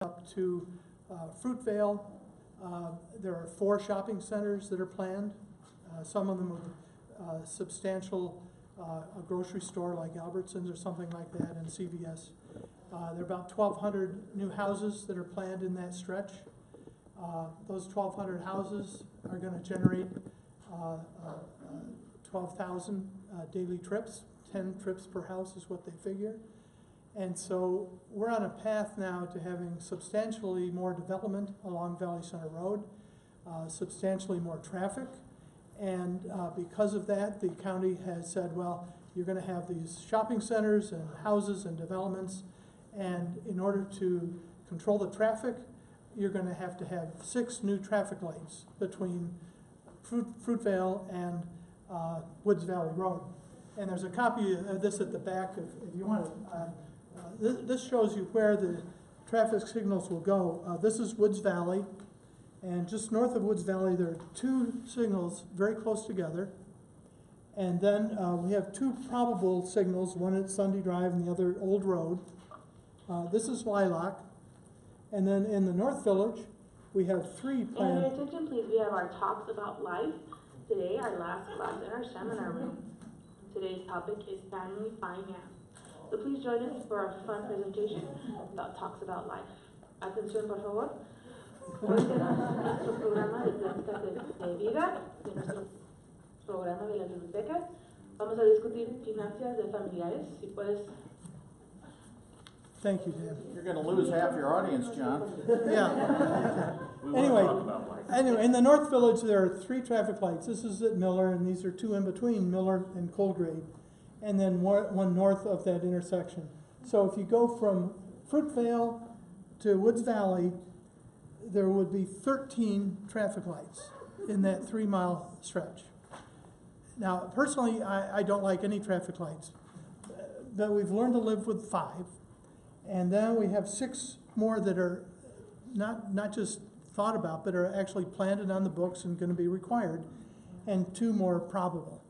up to Fruitvale. There are 4 shopping centers that are planned. Some of them with substantial a grocery store like Albertsons or something like that, and CVS. There are about 1,200 new houses that are planned in that stretch. Those 1,200 houses are going to generate 12,000 daily trips. 10 trips per house is what they figure. And so we're on a path now to having substantially more development along Valley Center Road, substantially more traffic. And because of that, the county has said, well, you're going to have these shopping centers and houses and developments. And in order to control the traffic, you're going to have 6 new traffic lights between Fruitvale and Woods Valley Road. And there's a copy of this at the back if you want it. This shows you where the traffic signals will go. This is Woods Valley, and just north of Woods Valley there are 2 signals very close together. And then we have 2 probable signals, one at Sunday Drive and the other Old Road. This is Lilac. And then in the North Village, we have 3 planned. And attention please, we have our talks about life. Today, our last class in our seminar room. Today's topic is family finance. So please join us for a fun presentation about talks about life. Atención, por favor. Hoy tenemos nuestro programa de pláticas de vida, de nuestro programa de las bibliotecas. Vamos a discutir finanzas de familiares. Si puedes. Thank you, Dan. You're going to lose half your audience, John. Yeah. Anyway, in the North Village there are 3 traffic lights. This is at Miller, and these are 2 in between Miller and Colgrave, and then one north of that intersection. So if you go from Fruitvale to Woods Valley, there would be 13 traffic lights in that 3-mile stretch. Now, personally, I don't like any traffic lights, but we've learned to live with 5. And then we have 6 more that are not just thought about, but are actually planned and on the books and going to be required, and 2 more probable.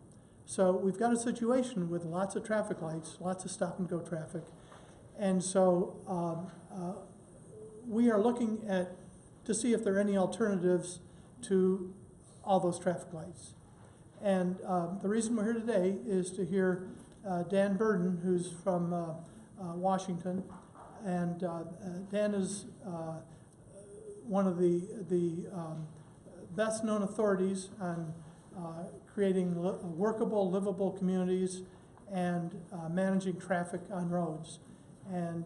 So we've got a situation with lots of traffic lights, lots of stop-and-go traffic. And so we are looking to see if there are any alternatives to all those traffic lights. And the reason we're here today is to hear Dan Burden, who's from Washington. And Dan is one of the best-known authorities on creating workable, livable communities and managing traffic on roads. And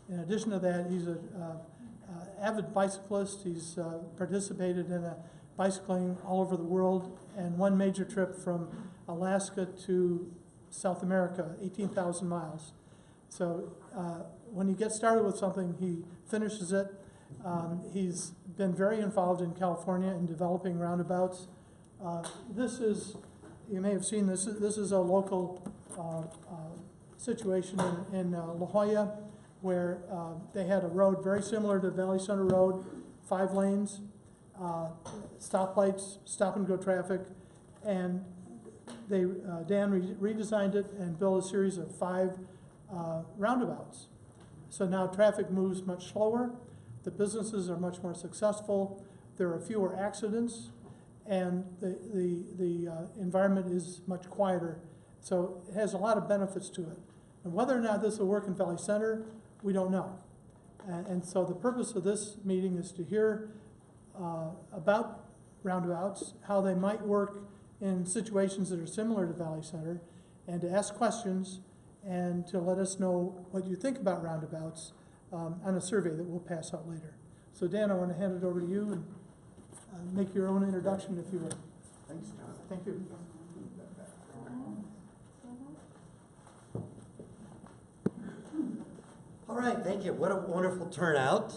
in addition to that, he's an avid bicyclist. He's participated in bicycling all over the world, and one major trip from Alaska to South America, 18,000 miles. So when he gets started with something, he finishes it. He's been very involved in California in developing roundabouts. This is, you may have seen this is a local situation in La Jolla, where they had a road very similar to Valley Center Road, 5 lanes, stoplights, stop-and-go traffic, and Dan redesigned it and built a series of 5 roundabouts. So now traffic moves much slower, the businesses are much more successful, there are fewer accidents, and the environment is much quieter. So it has a lot of benefits to it. And whether or not this will work in Valley Center, we don't know. And so the purpose of this meeting is to hear about roundabouts, how they might work in situations that are similar to Valley Center, and to ask questions and to let us know what you think about roundabouts on a survey that we'll pass out later. So Dan, I want to hand it over to you and make your own introduction, if you will. Thanks, John. Thank you. All right, thank you. What a wonderful turnout.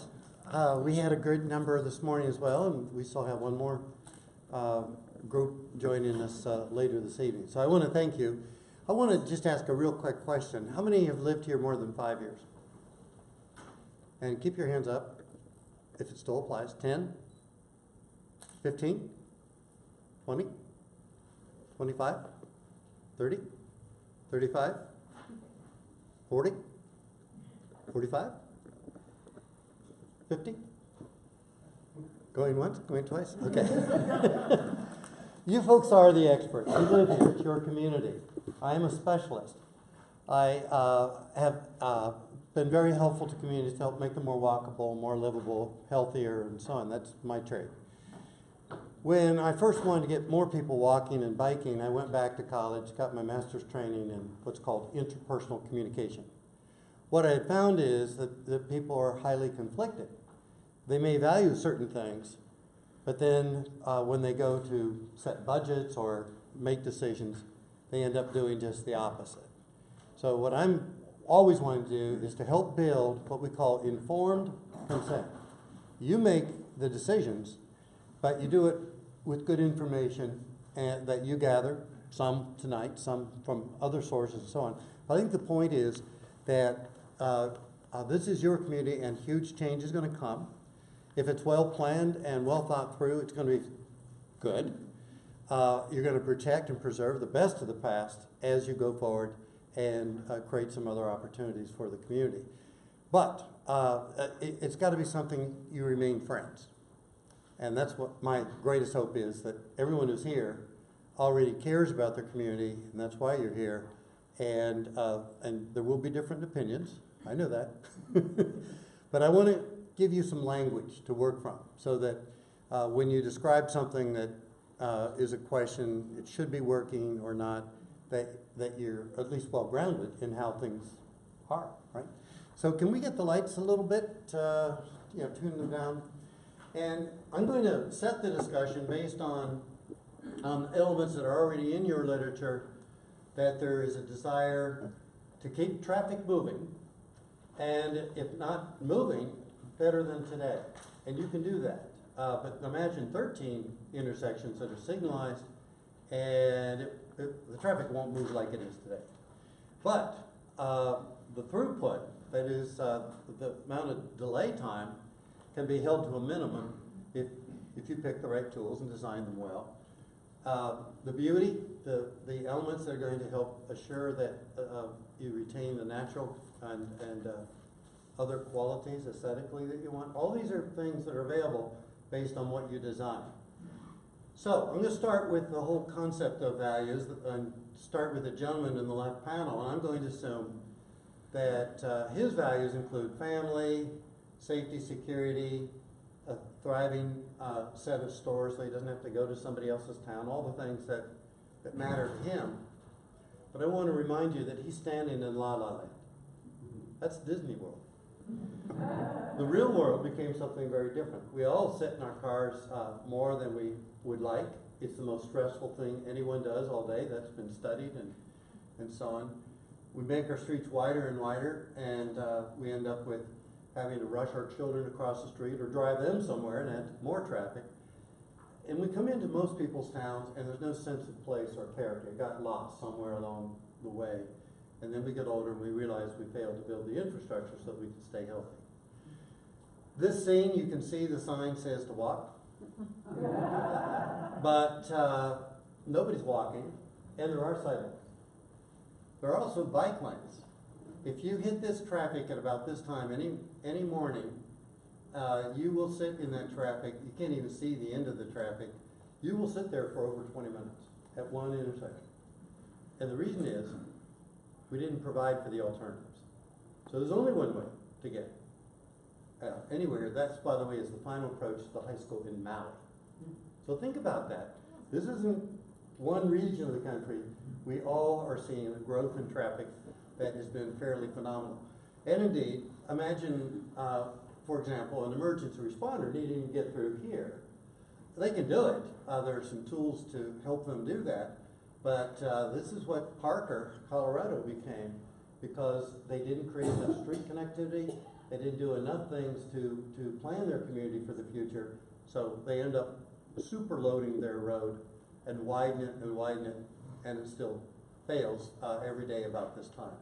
We had a good number this morning as well, and we still have one more group joining us later this evening. So I want to thank you. I want to just ask a real quick question. How many have lived here more than 5 years? And keep your hands up if it still applies. 10? 15? 20? 25? 30? 35? 40? 45? 50? Going once, going twice? Okay. You folks are the experts. You live here. It's your community. I am a specialist. I have been very helpful to communities to help make them more walkable, more livable, healthier, and so on. That's my trade. When I first wanted to get more people walking and biking, I went back to college, got my master's training in what's called interpersonal communication. What I had found is that people are highly conflicted. They may value certain things, but then when they go to set budgets or make decisions, they end up doing just the opposite. So what I'm always wanting to do is to help build what we call informed consent. You make the decisions, but you do it with good information and that you gather, some tonight, some from other sources and so on. But I think the point is that this is your community and huge change is going to come. If it's well planned and well thought through, it's going to be good. You're going to protect and preserve the best of the past as you go forward and create some other opportunities for the community. But it's got to be something you remain friends. And that's what my greatest hope is, that everyone who's here already cares about their community, and that's why you're here. And there will be different opinions. I know that. But I want to give you some language to work from so that when you describe something that is a question, it should be working or not, that you're at least well grounded in how things are, right? So can we get the lights a little bit, tune them down? And I'm going to set the discussion based on elements that are already in your literature, that there is a desire to keep traffic moving, and if not moving, better than today. And you can do that. But imagine 13 intersections that are signalized, and the traffic won't move like it is today. But the throughput, that is the amount of delay time, can be held to a minimum if you pick the right tools and design them well. The beauty, the elements that are going to help assure that you retain the natural and other qualities aesthetically that you want. All these are things that are available based on what you design. So I'm going to start with the whole concept of values and start with the gentleman in the left panel. And I'm going to assume that his values include family, safety, security, a thriving set of stores so he doesn't have to go to somebody else's town, all the things that matter to him. But I want to remind you that he's standing in La La Land. That's Disney World. The real world became something very different. We all sit in our cars more than we would like. It's the most stressful thing anyone does all day. That's been studied and so on. We make our streets wider and wider, and we end up with having to rush our children across the street or drive them somewhere and add more traffic. And we come into most people's towns and there's no sense of place or character. It got lost somewhere along the way. And then we get older and we realize we failed to build the infrastructure so that we can stay healthy. This scene, you can see the sign says to walk. But nobody's walking, and there are sidewalks. There are also bike lanes. If you hit this traffic at about this time any morning, you will sit in that traffic. You can't even see the end of the traffic. You will sit there for over 20 minutes at one intersection. And the reason is we didn't provide for the alternatives. So there's only one way to get anywhere. That's, by the way, is the final approach to the high school in Maui. So think about that. This isn't one region of the country. We all are seeing a growth in traffic that has been fairly phenomenal. And indeed, imagine, for example, an emergency responder needing to get through here. They can do it. There are some tools to help them do that. But this is what Parker, Colorado became because they didn't create enough street connectivity. They didn't do enough things to plan their community for the future. So they end up super loading their road and widen it, and it still fails every day about this time.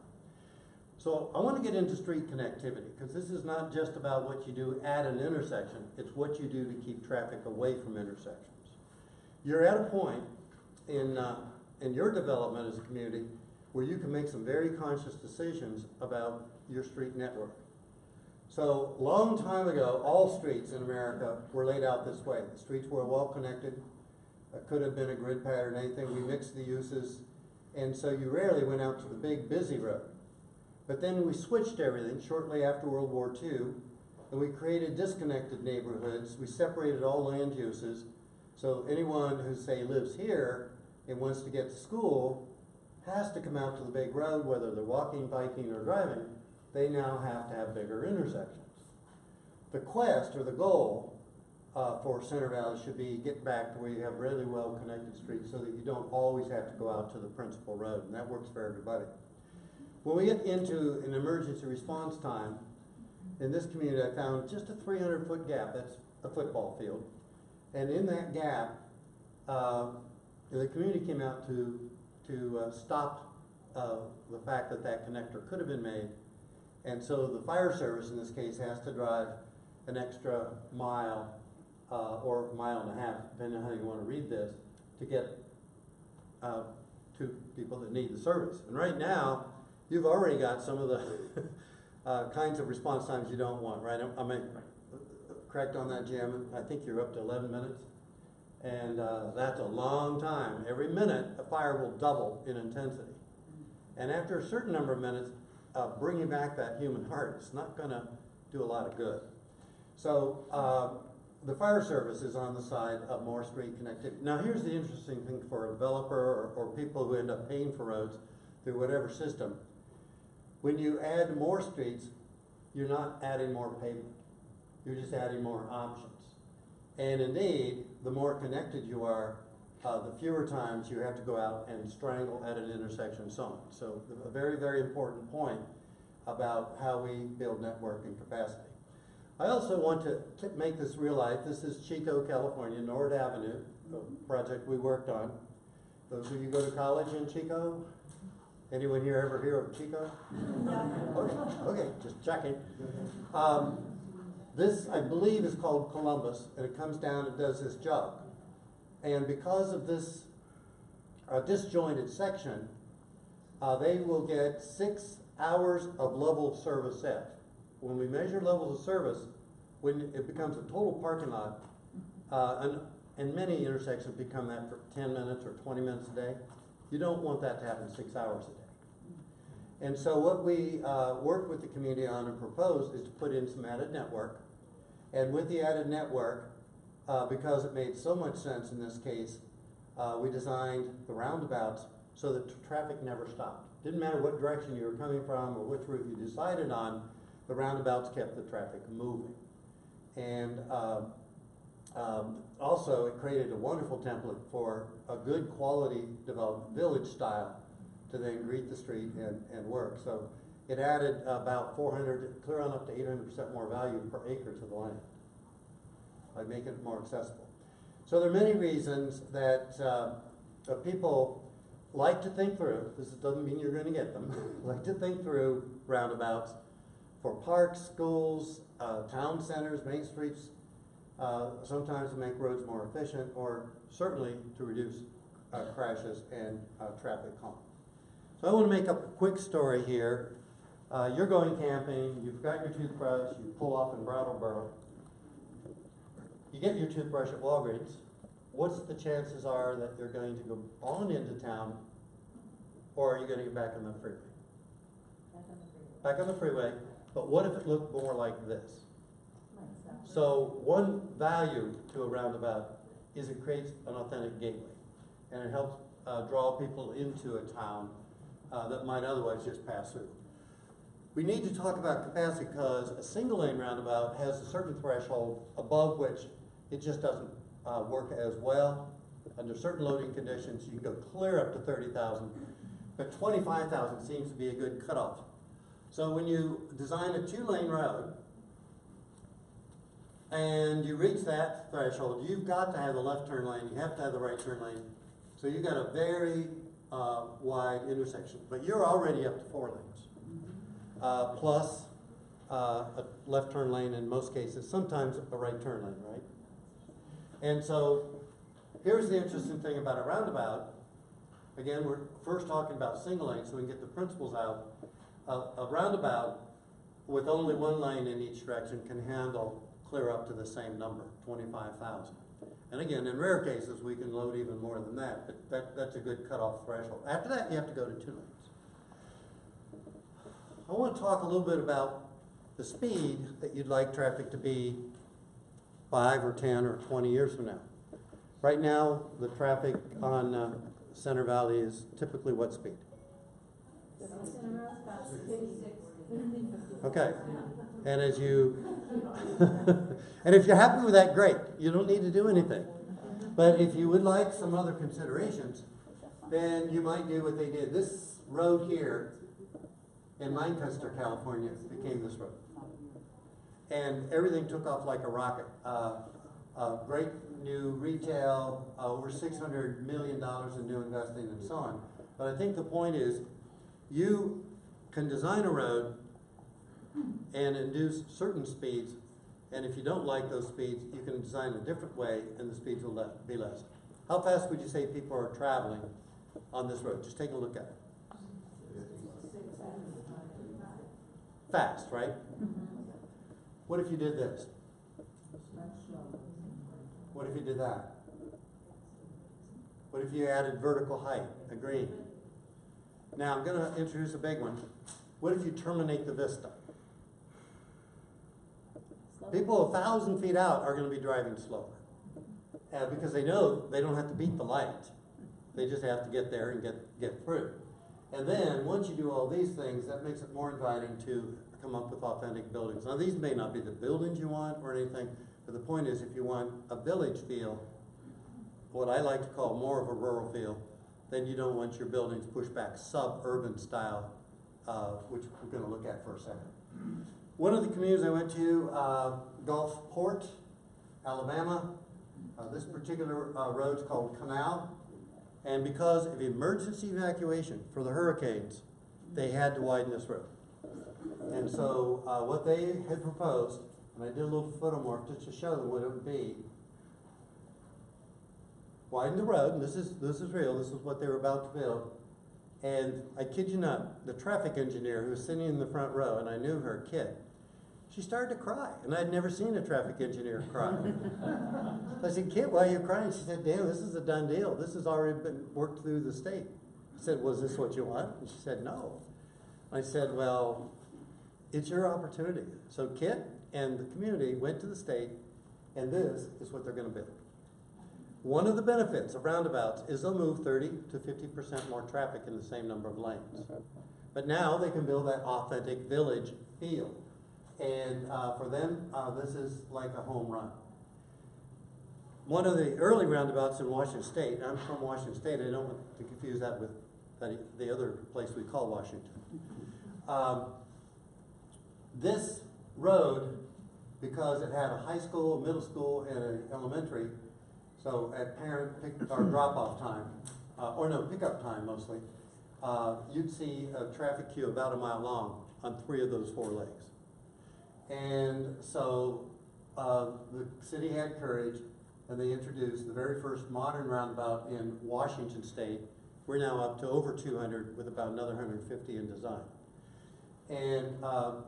So I want to get into street connectivity because this is not just about what you do at an intersection, it's what you do to keep traffic away from intersections. You're at a point in your development as a community where you can make some very conscious decisions about your street network. So, long time ago, all streets in America were laid out this way. The streets were well connected. Could have been a grid pattern, anything. We mixed the uses. And so you rarely went out to the big busy road. But then we switched everything shortly after World War II, and we created disconnected neighborhoods. We separated all land uses. So anyone who, say, lives here and wants to get to school has to come out to the big road, whether they're walking, biking, or driving. They now have to have bigger intersections. The quest, or the goal, for Center Valley should be get back to where you have really well connected streets so that you don't always have to go out to the principal road, and that works for everybody. When we get into an emergency response time, in this community I found just a 300-foot gap. That's a football field. And in that gap, the community came out to stop the fact that that connector could have been made. And so the fire service in this case has to drive an extra mile or a mile and a half, depending on how you want to read this, to get to people that need the service. And right now, you've already got some of the kinds of response times you don't want, right? Am I correct on that, Jim? I think you're up to 11 minutes. And that's a long time. Every minute, a fire will double in intensity. And after a certain number of minutes, bringing back that human heart is not going to do a lot of good. So the fire service is on the side of more street connectivity. Now here's the interesting thing for a developer or people who end up paying for roads through whatever system. When you add more streets, you're not adding more pavement. You're just adding more options. And indeed, the more connected you are, the fewer times you have to go out and strangle at an intersection and so on. So a very, very important point about how we build network and capacity. I also want to make this real life. This is Chico, California, Nord Avenue, a project we worked on. Those of you go to college in Chico? Anyone here ever hear of Chico? Okay, just checking. This, I believe, is called Columbus, and it comes down and does this job. And because of this disjointed section, they will get 6 hours of level service set. When we measure levels of service, when it becomes a total parking lot, and many intersections become that for 10 minutes or 20 minutes a day, you don't want that to happen 6 hours a day. And so what we worked with the community on and proposed is to put in some added network. And with the added network, because it made so much sense in this case, we designed the roundabouts so that traffic never stopped. Didn't matter what direction you were coming from or which route you decided on, the roundabouts kept the traffic moving. And also it created a wonderful template for a good quality development, village style, to then greet the street and work. So it added about 400, clear on up to 800% more value per acre to the land by making it more accessible. So there are many reasons that people like to think through, this doesn't mean you're going to get them, like to think through roundabouts for parks, schools, town centers, main streets, sometimes to make roads more efficient, or certainly to reduce crashes and traffic harm. So I want to make up a quick story here. You're going camping, you've got your toothbrush, you pull off in Brattleboro. You get your toothbrush at Walgreens. What's the chances are that you're going to go on into town, or are you going to get back on the freeway? Back on the freeway, but what if it looked more like this? So one value to a roundabout is it creates an authentic gateway, and it helps draw people into a town that might otherwise just pass through. We need to talk about capacity because a single lane roundabout has a certain threshold above which it just doesn't work as well. Under certain loading conditions, you can go clear up to 30,000, but 25,000 seems to be a good cutoff. So when you design a 2-lane road and you reach that threshold, you've got to have the left turn lane, you have to have the right turn lane. So you've got a very wide intersection, but you're already up to 4 lanes, plus a left turn lane in most cases, sometimes a right turn lane, right? And so here's the interesting thing about a roundabout. Again, we're first talking about single lane, so we can get the principles out. A roundabout with only one lane in each direction, can handle clear up to the same number, 25,000. And again, in rare cases, we can load even more than that, but that's a good cutoff threshold. After that, you have to go to 2 lanes. I want to talk a little bit about the speed that you'd like traffic to be 5 or 10 or 20 years from now. Right now, the traffic on Center Valley is typically what speed? Okay, and as you, and if you're happy with that, great. You don't need to do anything. But if you would like some other considerations, then you might do what they did. This road here in Lancaster, California, became this road. And everything took off like a rocket. Great new retail, over $600 million in new investing and so on. But I think the point is, you can design a road and induce certain speeds, and if you don't like those speeds, you can design a different way and the speeds will be less. How fast would you say people are traveling on this road? Just take a look at it. Fast, right? What if you did this? What if you did that? What if you added vertical height, a green? Now I'm going to introduce a big one. What if you terminate the vista? People 1,000 feet out are going to be driving slower because they know they don't have to beat the light. They just have to get there and get through. And then once you do all these things, that makes it more inviting to come up with authentic buildings. Now these may not be the buildings you want or anything, but the point is if you want a village feel, what I like to call more of a rural feel, then you don't want your buildings pushed back suburban style, which we're going to look at for a second. One of the communities I went to, Gulfport, Alabama. This particular road's called Canal. And because of emergency evacuation for the hurricanes, they had to widen this road. And so what they had proposed, and I did a little photomorph just to show them what it would be, widen the road, and this is real, this is what they were about to build. And I kid you not, the traffic engineer who was sitting in the front row, and I knew her, kid, she started to cry, and I'd never seen a traffic engineer cry. I said, kid, why are you crying? She said, Dan, this is a done deal. This has already been worked through the state. I said, was this what you want? And she said, no. I said, well, it's your opportunity. So Kit and the community went to the state, and this is what they're going to build. One of the benefits of roundabouts is they'll move 30 to 50% more traffic in the same number of lanes. But now they can build that authentic village feel. And for them, this is like a home run. One of the early roundabouts in Washington State, I'm from Washington State, I don't want to confuse that with the other place we call Washington. This road, because it had a high school, a middle school, and an elementary, so at parent or drop-off time, or no, pickup time mostly, you'd see a traffic queue about a mile long on 3 of those 4 legs. And so the city had courage, and they introduced the very first modern roundabout in Washington State. We're now up to over 200 with about another 150 in design. And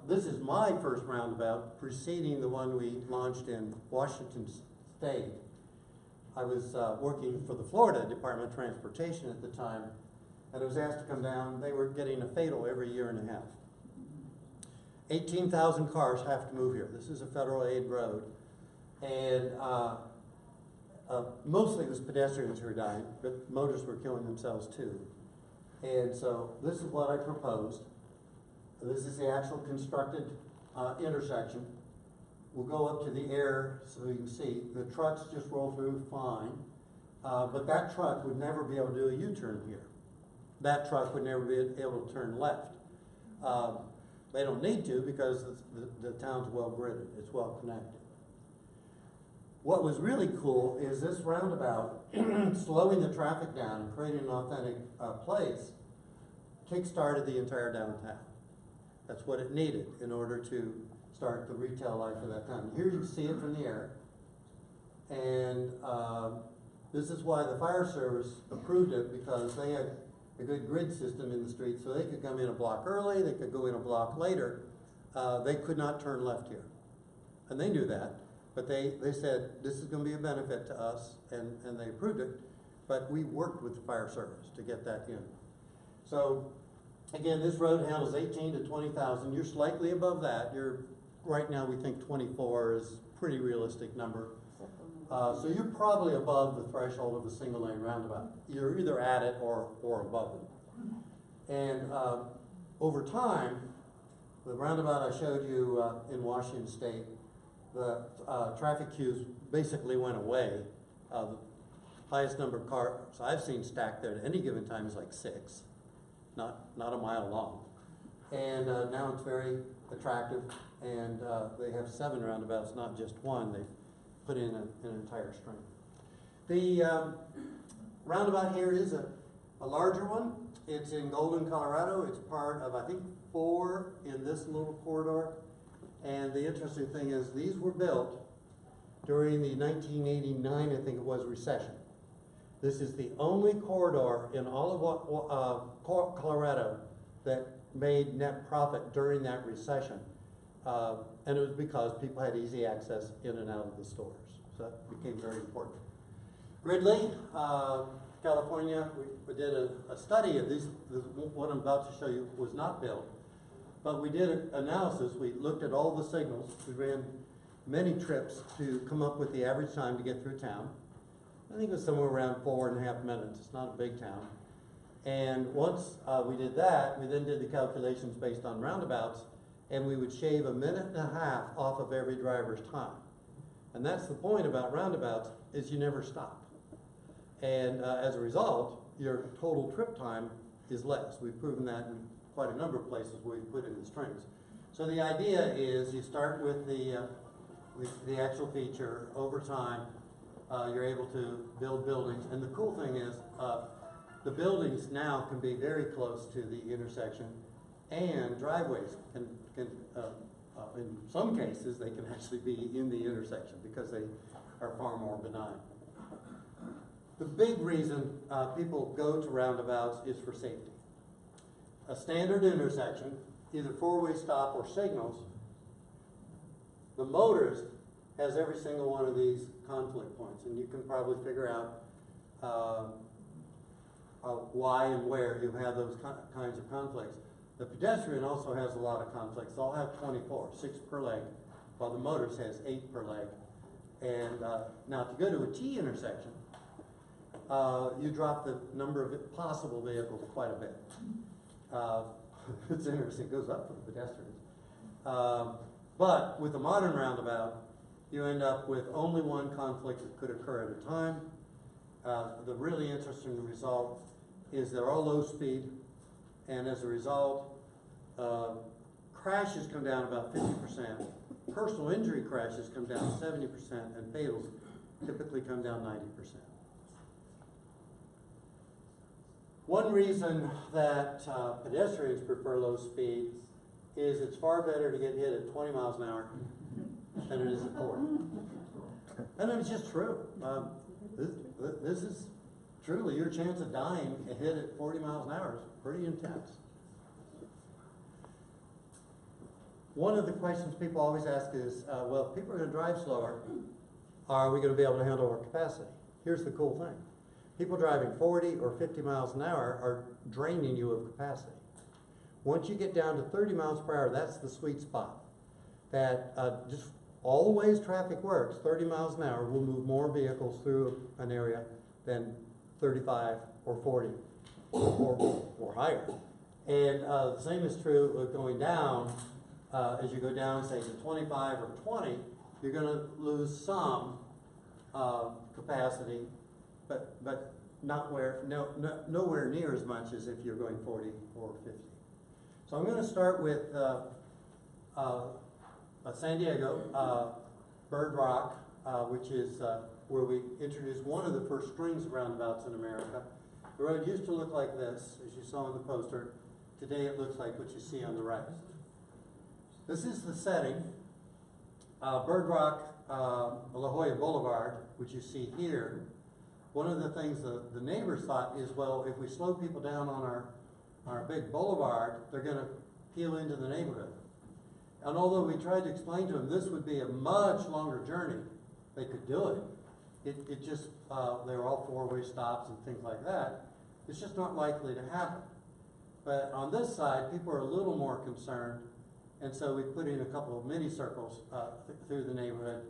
this is my first roundabout preceding the one we launched in Washington State. I was working for the Florida Department of Transportation at the time, and I was asked to come down. They were getting a fatal every year and a half. 18,000 cars have to move here. This is a federal aid road. And mostly it was pedestrians who were dying, but motorists were killing themselves too. And so this is what I proposed. This is the actual constructed intersection. We'll go up to the air so you can see. The trucks just roll through fine, but that truck would never be able to do a U-turn here. That truck would never be able to turn left. They don't need to because the town's well gridded, it's well connected. What was really cool is this roundabout, slowing the traffic down and creating an authentic place, kick-started the entire downtown. That's what it needed in order to start the retail life of that town. Here you can see it from the air. And this is why the fire service approved it, because they had a good grid system in the street, so they could come in a block early, they could go in a block later, they could not turn left here. And they knew that, but they said, this is gonna be a benefit to us, and they approved it, but we worked with the fire service to get that in. So, again, this road handles 18 to 20,000. You're slightly above that. Right now we think 24 is a pretty realistic number. So you're probably above the threshold of a single lane roundabout. You're either at it or above it. And over time, the roundabout I showed you in Washington State, the traffic queues basically went away. The highest number of cars I've seen stacked there at any given time is like 6, not a mile long. And now it's very attractive, and they have 7 roundabouts, not just one. They put in an entire string. The roundabout here is a larger one. It's in Golden, Colorado. It's part of, I think, 4 in this little corridor. And the interesting thing is these were built during the 1989, I think it was, recession. This is the only corridor in all of Colorado that made net profit during that recession. And it was because people had easy access in and out of the stores. So that became very important. Ridley, California, we did a study of these. What I'm about to show you was not built. But we did an analysis. We looked at all the signals. We ran many trips to come up with the average time to get through town. I think it was somewhere around 4.5 minutes. It's not a big town. And once we did that, we then did the calculations based on roundabouts, and we would shave 1.5 minutes off of every driver's time. And that's the point about roundabouts, is you never stop. And as a result, your total trip time is less. We've proven that in quite a number of places where we put in the strings. So the idea is you start with the actual feature. Over time, you're able to build buildings. And the cool thing is the buildings now can be very close to the intersection, and driveways can in some cases, they can actually be in the intersection because they are far more benign. The big reason people go to roundabouts is for safety. A standard intersection, either 4-way stop or signals, the motorist has every single one of these conflict points, and you can probably figure out why and where you have those kinds of conflicts. The pedestrian also has a lot of conflicts. They'll have 24, 6 per leg, while the motorist has 8 per leg. And now if you go to a T intersection, you drop the number of possible vehicles quite a bit. It's interesting, it goes up for the pedestrians. But with a modern roundabout, you end up with only one conflict that could occur at a time. The really interesting result is they're all low speed, and as a result, crashes come down about 50%, personal injury crashes come down 70%, and fatals typically come down 90%. One reason that pedestrians prefer low speed is it's far better to get hit at 20 miles an hour than it is at 40. And it's just true. This is truly your chance of dying hit at 40 miles an hour is pretty intense. One of the questions people always ask is, well, if people are going to drive slower, are we going to be able to handle our capacity? Here's the cool thing. People driving 40 or 50 miles an hour are draining you of capacity. Once you get down to 30 miles per hour, that's the sweet spot. That just all the ways traffic works, 30 miles an hour will move more vehicles through an area than 35 or 40 or higher. And the same is true of going down. As you go down, say, to 25 or 20, you're going to lose some capacity, but nowhere near as much as if you're going 40 or 50. So I'm going to start with San Diego, Bird Rock, which is where we introduced one of the first strings of roundabouts in America. The road used to look like this, as you saw in the poster. Today it looks like what you see on the right. This is the setting. Bird Rock, La Jolla Boulevard, which you see here. One of the things the neighbors thought is, well, if we slow people down on our big boulevard, they're going to peel into the neighborhood. And although we tried to explain to them this would be a much longer journey, they could do it. It just, they were all four-way stops and things like that. It's just not likely to happen. But on this side, people are a little more concerned, and so we put in a couple of mini circles through the neighborhood.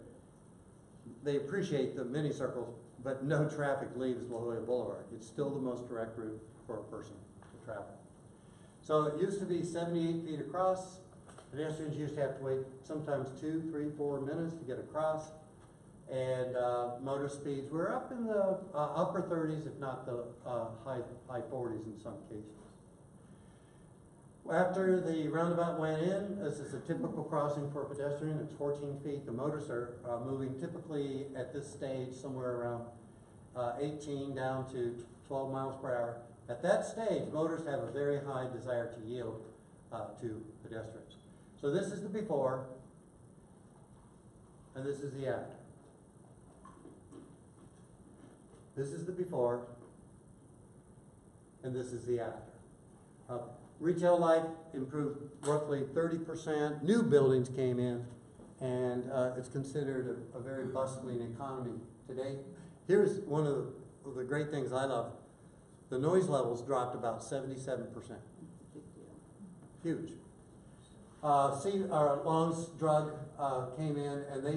They appreciate the mini circles, but no traffic leaves La Jolla Boulevard. It's still the most direct route for a person to travel. So it used to be 78 feet across. Pedestrians used to have to wait sometimes 2, 3, 4 minutes to get across. And motor speeds were up in the upper 30s, if not the high 40s in some cases. After the roundabout went in, this is a typical crossing for a pedestrian. It's 14 feet. The motors are moving typically at this stage somewhere around 18 down to 12 miles per hour. At that stage, motors have a very high desire to yield to pedestrians. So this is the before, and this is the after. This is the before, and this is the after. Retail life improved roughly 30%. New buildings came in, and it's considered a very bustling economy today. Here's one of the great things I love. The noise levels dropped about 77%. Huge. Long's Drug came in, and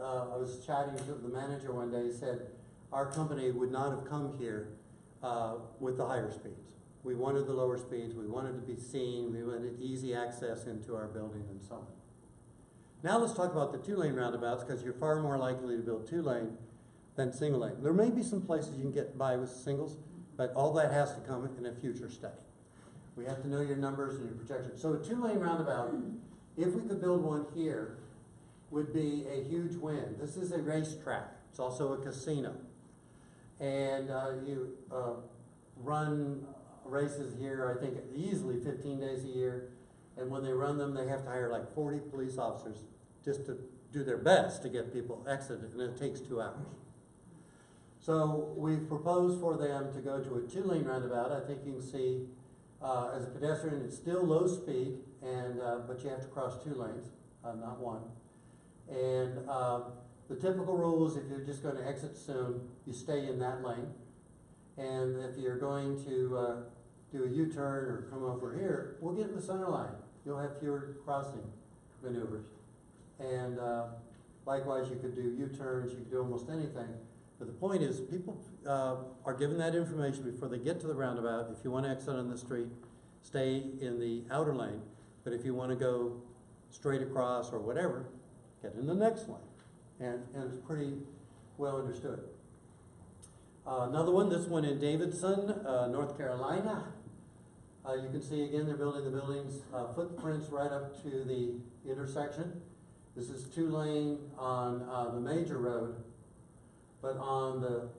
I was chatting to the manager one day. He said, our company would not have come here with the higher speeds. We wanted the lower speeds. We wanted to be seen. We wanted easy access into our building and so on. Now let's talk about the two-lane roundabouts, because you're far more likely to build two-lane than single-lane. There may be some places you can get by with singles, but all that has to come in a future study. We have to know your numbers and your projections. So a two-lane roundabout, if we could build one here, would be a huge win. This is a racetrack. It's also a casino. And you run races here, I think, easily 15 days a year. And when they run them, they have to hire like 40 police officers just to do their best to get people exited, and it takes 2 hours. So we've proposed for them to go to a two-lane roundabout. I think you can see as a pedestrian, it's still low speed, and but you have to cross 2 lanes, not one. And the typical rule is if you're just going to exit soon, you stay in that lane. And if you're going to do a U-turn or come over here, we'll get in the center line. You'll have fewer crossing maneuvers. And likewise, you could do U-turns, you could do almost anything. But the point is, people are given that information before they get to the roundabout. If you want to exit on the street, stay in the outer lane. But if you want to go straight across or whatever, get in the next lane. And it's pretty well understood. Another one, this one in Davidson, North Carolina. You can see again, they're building the buildings, footprints right up to the intersection. This is 2-lane on the major road, but on the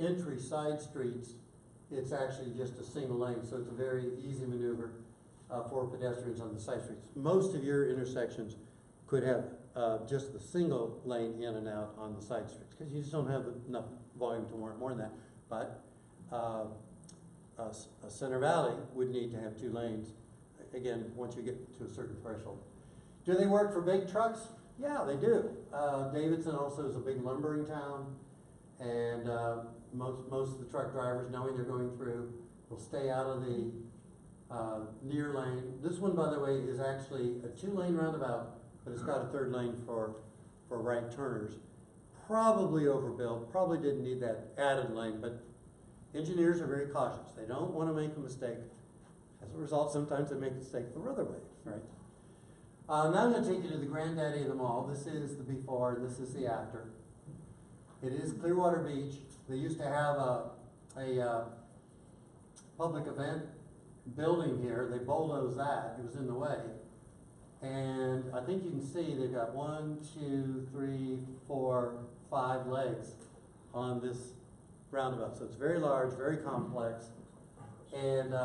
entry side streets, it's actually just a single lane, so it's a very easy maneuver for pedestrians on the side streets. Most of your intersections could have just the single lane in and out on the side streets, because you just don't have enough volume to warrant more than that. But Center Valley would need to have 2 lanes, again, once you get to a certain threshold. Do they work for big trucks? Yeah, they do. Davidson also is a big lumbering town, and most of the truck drivers, knowing they're going through, will stay out of the near lane. This one, by the way, is actually a 2-lane roundabout, but it's got a 3rd lane for right turners. Probably overbuilt, probably didn't need that added lane, but engineers are very cautious. They don't want to make a mistake. As a result, sometimes they make a mistake the other way, right? Now I'm going to take you to the granddaddy of them all. This is the before, and this is the after. It is Clearwater Beach. They used to have a public event building here. They bulldozed that. It was in the way. And I think you can see they've got 1, 2, 3, 4, 5 legs on this roundabout. So it's very large, very complex. And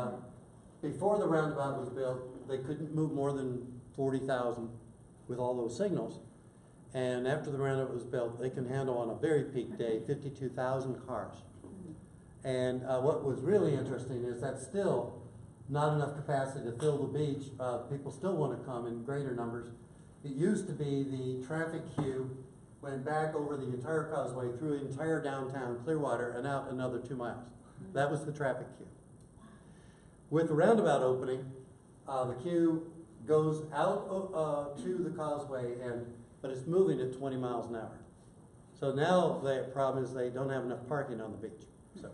before the roundabout was built, they couldn't move more than 40,000 with all those signals. And after the roundabout was built, they can handle on a very peak day 52,000 cars. And what was really interesting is that's still not enough capacity to fill the beach. People still want to come in greater numbers. It used to be the traffic queue went back over the entire causeway, through entire downtown Clearwater, and out another 2 miles. That was the traffic queue. With the roundabout opening, the queue goes out to the causeway, but it's moving at 20 miles an hour. So now the problem is they don't have enough parking on the beach. So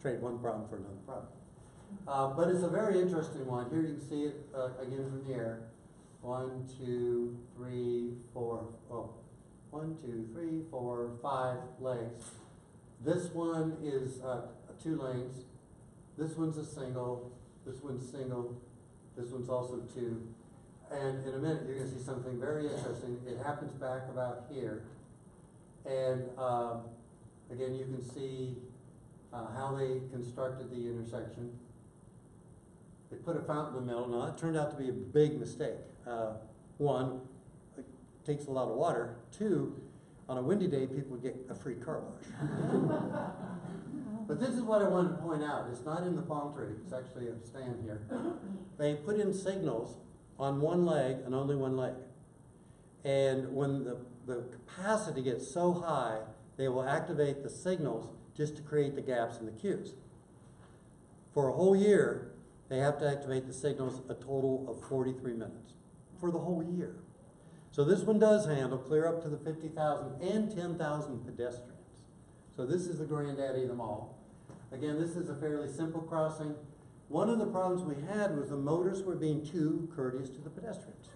trade one problem for another problem. But it's a very interesting one. Here you can see it again from the air. 1, 2, 3, 4. Oh, 1, 2, 3, 4, 5 legs. This one is 2 lanes. This one's a single. This one's single. This one's also 2. And in a minute, you're going to see something very interesting. It happens back about here. And again, you can see how they constructed the intersection. They put a fountain in the middle. Now, that turned out to be a big mistake. One, it takes a lot of water. 2, on a windy day, people would get a free car wash. But this is what I wanted to point out. It's not in the palm tree. It's actually a stand here. They put in signals on one leg and only one leg. And when the capacity gets so high, they will activate the signals just to create the gaps in the queues. For a whole year, they have to activate the signals a total of 43 minutes. For the whole year. So this one does handle clear up to the 50,000 and 10,000 pedestrians. So this is the granddaddy of them all. Again, this is a fairly simple crossing. One of the problems we had was the motors were being too courteous to the pedestrians.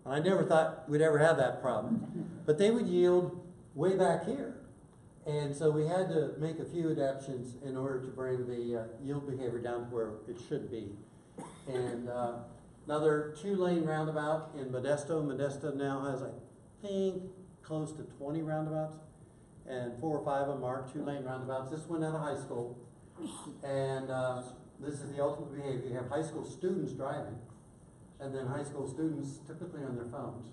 And I never thought we'd ever have that problem. But they would yield way back here. And so we had to make a few adaptations in order to bring the yield behavior down to where it should be. And another 2-lane roundabout in Modesto. Modesto now has, I think, close to 20 roundabouts. And 4 or 5 of them are 2-lane roundabouts. This one out of high school. And this is the ultimate behavior. You have high school students driving, and then high school students typically on their phones.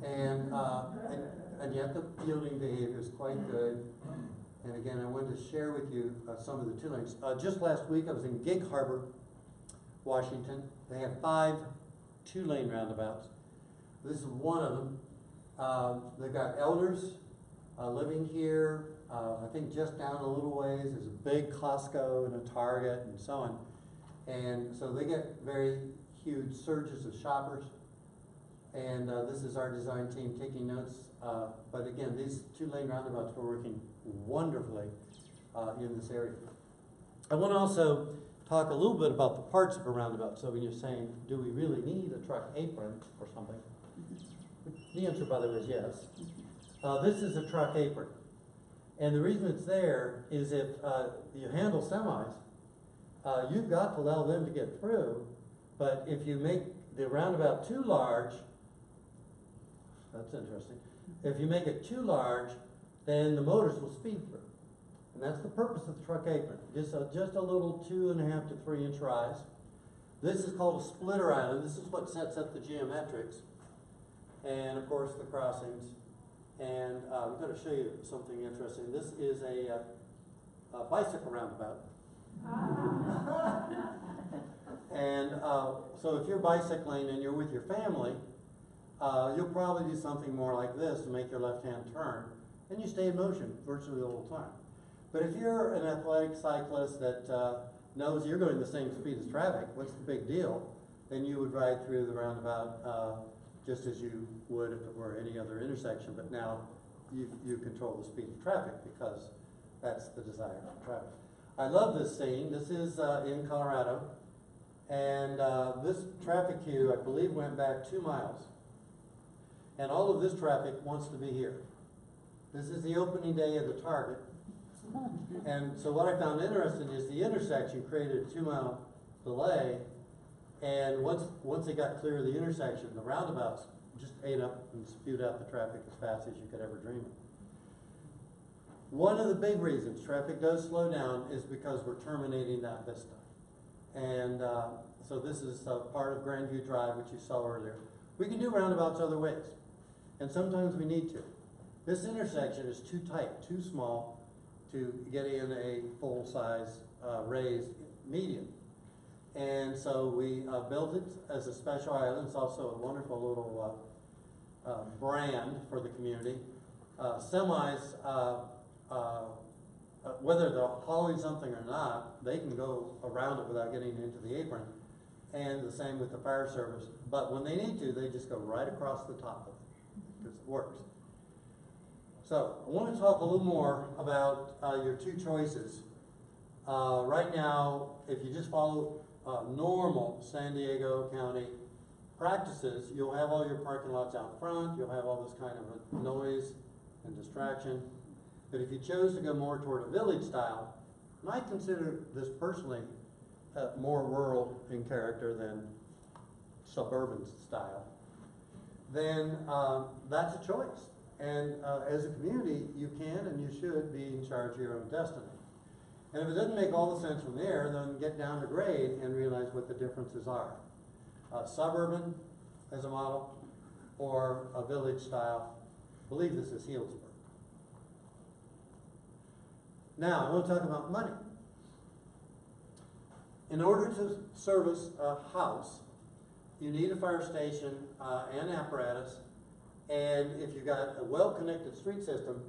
And yet the yielding behavior is quite good. And again, I wanted to share with you some of the 2 lanes. Just last week I was in Gig Harbor, Washington. They have 5 2-lane roundabouts. This is one of them. They've got elders living here. I think just down a little ways there's a big Costco and a Target and so on. And so they get very huge surges of shoppers. And this is our design team taking notes. But again, these 2-lane roundabouts were working wonderfully in this area. I want to also talk a little bit about the parts of a roundabout. So when you're saying, do we really need a truck apron or something? The answer, by the way, is yes. This is a truck apron. And the reason it's there is if you handle semis, you've got to allow them to get through. But if you make the roundabout too large, that's interesting. If you make it too large, then the motors will speed through. And that's the purpose of the truck apron. Just a little 2.5 to 3 inch rise. This is called a splitter island. This is what sets up the geometrics. And of course the crossings. And I'm going to show you something interesting. This is a bicycle roundabout. And so if you're bicycling and you're with your family, you'll probably do something more like this to make your left-hand turn. And you stay in motion virtually the whole time. But if you're an athletic cyclist that knows you're going the same speed as traffic, what's the big deal? Then you would ride through the roundabout just as you would if it were any other intersection, but now you control the speed of traffic because that's the desire of traffic. I love this scene. This is in Colorado, and this traffic queue, I believe, went back 2 miles, and all of this traffic wants to be here. This is the opening day of the Target, and so what I found interesting is the intersection created a 2-mile delay. And once they got clear of the intersection, the roundabouts just ate up and spewed out the traffic as fast as you could ever dream of. One of the big reasons traffic does slow down is because we're terminating that vista. And so this is part of Grandview Drive, which you saw earlier. We can do roundabouts other ways, and sometimes we need to. This intersection is too tight, too small to get in a full-size raised median. And so we built it as a special island. It's also a wonderful little brand for the community. Semis, whether they're hauling something or not, they can go around it without getting into the apron. And the same with the fire service. But when they need to, they just go right across the top of it because it works. So I want to talk a little more about your two choices. Right now, if you just follow normal San Diego County practices, you'll have all your parking lots out front, you'll have all this kind of a noise and distraction. But if you chose to go more toward a village style, and I consider this personally more rural in character than suburban style, then that's a choice. And as a community, you can and you should be in charge of your own destiny. And if it doesn't make all the sense from there, then get down to grade and realize what the differences are. Suburban as a model or a village style. I believe this is Healdsburg. Now, I want to talk about money. In order to service a house, you need a fire station and apparatus. And if you've got a well-connected street system,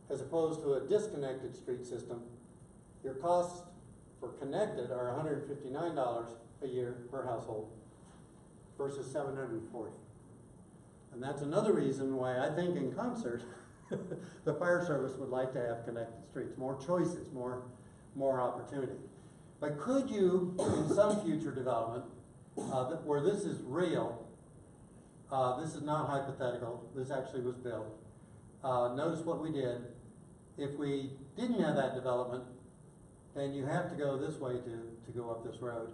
as opposed to a disconnected street system, your costs for connected are $159 a year per household versus $740. And that's another reason why I think in concert, the fire service would like to have connected streets, more choices, more opportunity. But could you, in some future development, where this is real, this is not hypothetical, this actually was built. Notice what we did. If we didn't have that development, then you have to go this way to go up this road.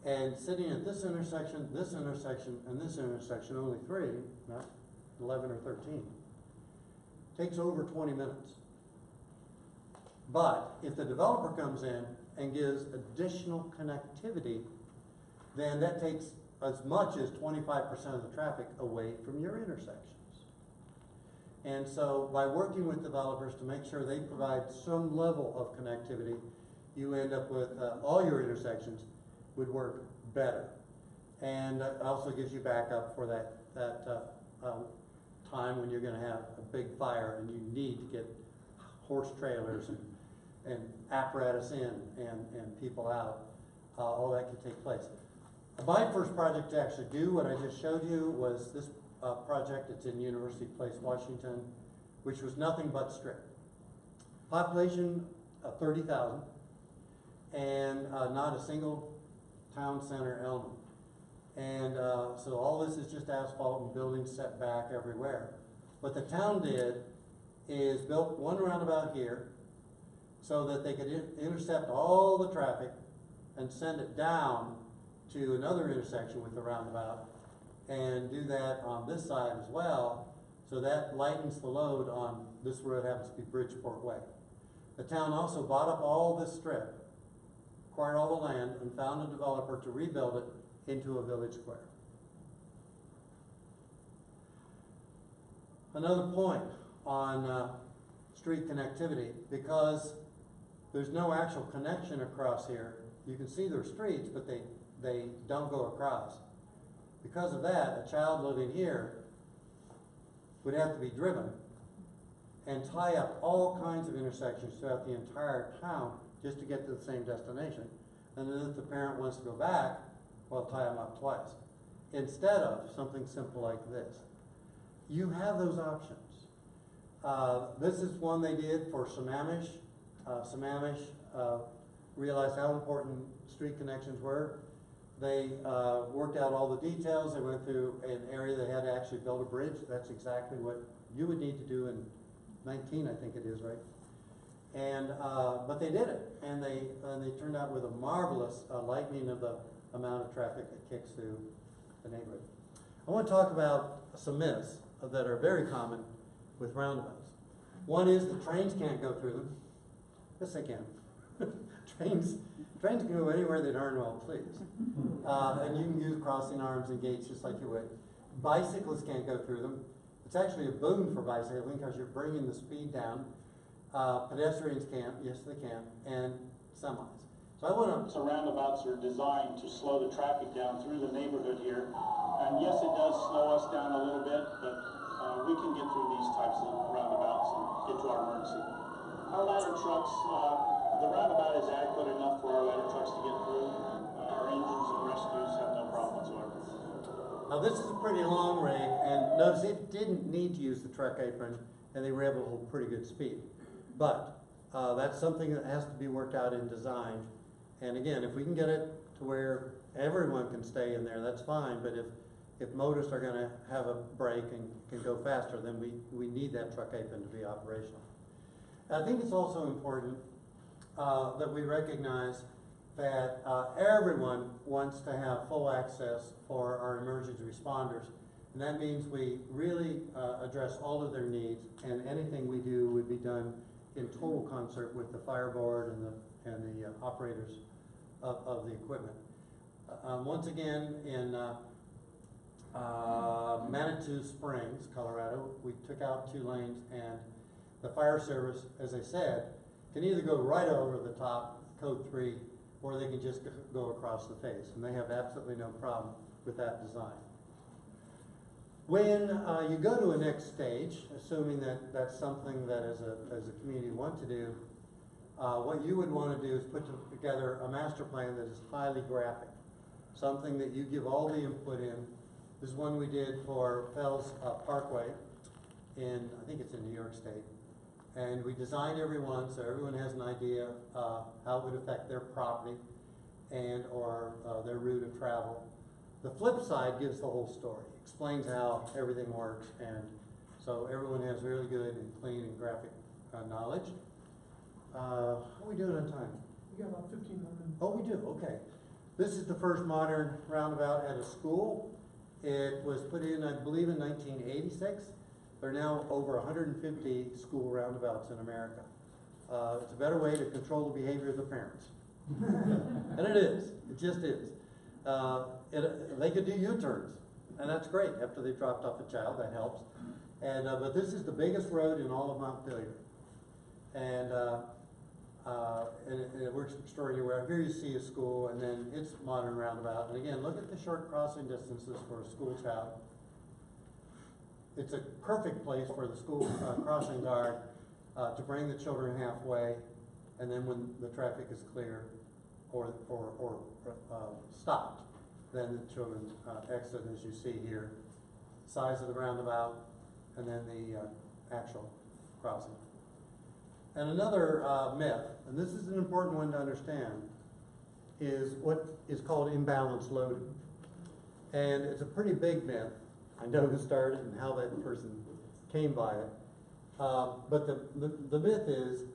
And sitting at this intersection, and this intersection, only 3, not 11 or 13, takes over 20 minutes. But if the developer comes in and gives additional connectivity, then that takes as much as 25% of the traffic away from your intersections. And so by working with developers to make sure they provide some level of connectivity, you end up with all your intersections would work better. And it also gives you backup for that time when you're going to have a big fire and you need to get horse trailers and apparatus in and people out. All that can take place. My first project to actually do what I just showed you was this project. It's in University Place, Washington, which was nothing but strip. Population of 30,000 and not a single town center element. And so all this is just asphalt and buildings set back everywhere. What the town did is built one roundabout here so that they could intercept all the traffic and send it down to another intersection with the roundabout and do that on this side as well, so that lightens the load on this road happens to be Bridgeport Way. The town also bought up all this strip, acquired all the land, and found a developer to rebuild it into a village square. Another point on street connectivity, because there's no actual connection across here. You can see their streets, but they don't go across. Because of that, a child living here would have to be driven and tie up all kinds of intersections throughout the entire town just to get to the same destination. And then if the parent wants to go back, well, tie them up twice. Instead of something simple like this. You have those options. This is one they did for Sammamish. Sammamish realized how important street connections were. They worked out all the details. They went through an area they had to actually build a bridge. That's exactly what you would need to do in 19, I think it is, right? And but they did it, and they turned out with a marvelous lightening of the amount of traffic that kicks through the neighborhood. I want to talk about some myths that are very common with roundabouts. One is the trains can't go through them. Yes, they can. Trains can go anywhere they darn well please. And you can use crossing arms and gates just like you would. Bicyclists can't go through them. It's actually a boon for bicycling because you're bringing the speed down. Pedestrians can't, yes they can, and semis. So I want to, So roundabouts are designed to slow the traffic down through the neighborhood here. And yes, it does slow us down a little bit, but we can get through these types of roundabouts and get to our emergency. Our ladder trucks, the roundabout is adequate enough for our ladder trucks to get through. Our engines and rescues have no problem whatsoever. now this is a pretty long rig, and notice it didn't need to use the truck apron, and they were able to hold pretty good speed. But that's something that has to be worked out in design. And again, if we can get it to where everyone can stay in there, that's fine. But if motorists are going to have a break and can go faster, then we need that truck apron to be operational. I think it's also important that we recognize that everyone wants to have full access for our emergency responders. And that means we really address all of their needs, and anything we do would be done in total concert with the fire board and the operators of the equipment. Once again, in Manitou Springs, Colorado, we took out 2 lanes, and the fire service, as I said, can either go right over the top, code 3, or they can just go across the face, and they have absolutely no problem with that design. When you go to a next stage, assuming that that's something that as a community want to do, what you would want to do is put together a master plan that is highly graphic, something that you give all the input in. This is one we did for Fells Parkway in, I think it's in New York State. And we designed every one so everyone has an idea how it would affect their property and or their route of travel. The flip side gives the whole story, explains how everything works, and so everyone has really good and clean and graphic knowledge. How are we doing on time? We got about 15 more minutes. Oh, we do, okay. This is the first modern roundabout at a school. It was put in, I believe, in 1986. There are now over 150 school roundabouts in America. It's a better way to control the behavior of the parents. And it is, it just is. They could do U-turns, and that's great. After they've dropped off a child, that helps. And but this is the biggest road in all of Montpelier. And it works extraordinarily well. Here you see a school, and then its modern roundabout. And again, look at the short crossing distances for a school child. It's a perfect place for the school crossing guard to bring the children halfway, and then when the traffic is clear or stopped, then the children exit, as you see here. Size of the roundabout, and then the actual crossing. And another myth, and this is an important one to understand, is what is called imbalance loading. And it's a pretty big myth. I know who started and how that person came by it. But the myth is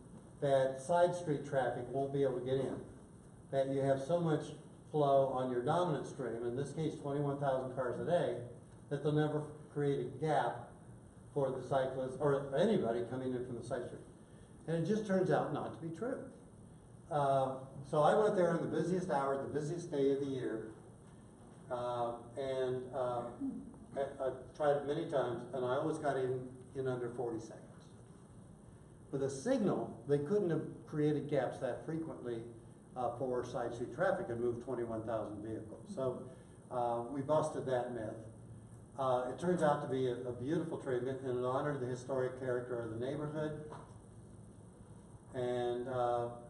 that side street traffic won't be able to get in. That you have so much flow on your dominant stream, in this case 21,000 cars a day, that they'll never create a gap for the cyclist or anybody coming in from the side street. And it just turns out not to be true. So I went there on the busiest hour, the busiest day of the year, and I tried it many times, and I always got in under 40 seconds. With a signal, they couldn't have created gaps that frequently for side street traffic and moved 21,000 vehicles. So we busted that myth. It turns out to be a beautiful treatment, and it honored the historic character of the neighborhood. And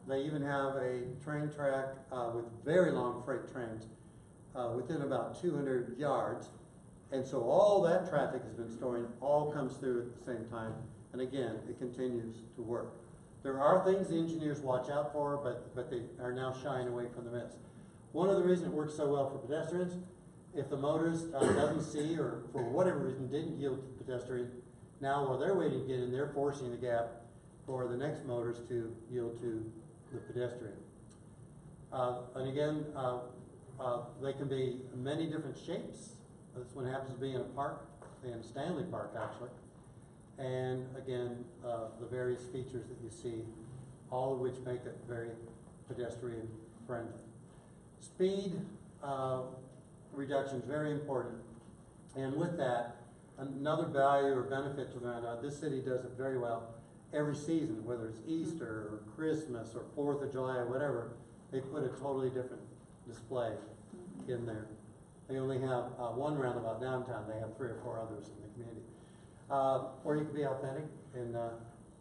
they even have a train track with very long freight trains within about 200 yards. And so all that traffic has been storing, all comes through at the same time. And again, it continues to work. There are things the engineers watch out for, but they are now shying away from the myths. One of the reasons it works so well for pedestrians, if the motorist doesn't see or for whatever reason didn't yield to the pedestrian, now while they're waiting to get in, they're forcing the gap for the next motorist to yield to the pedestrian. And again, they can be many different shapes. This one happens to be in a park, in Stanley Park actually. And again, the various features that you see, all of which make it very pedestrian friendly. Speed reduction is very important. And with that, another value or benefit to that, this city does it very well. Every season, whether it's Easter or Christmas or 4th of July or whatever, they put a totally different display in there. They only have one roundabout downtown. They have 3 or 4 others in the community. Or you can be authentic and,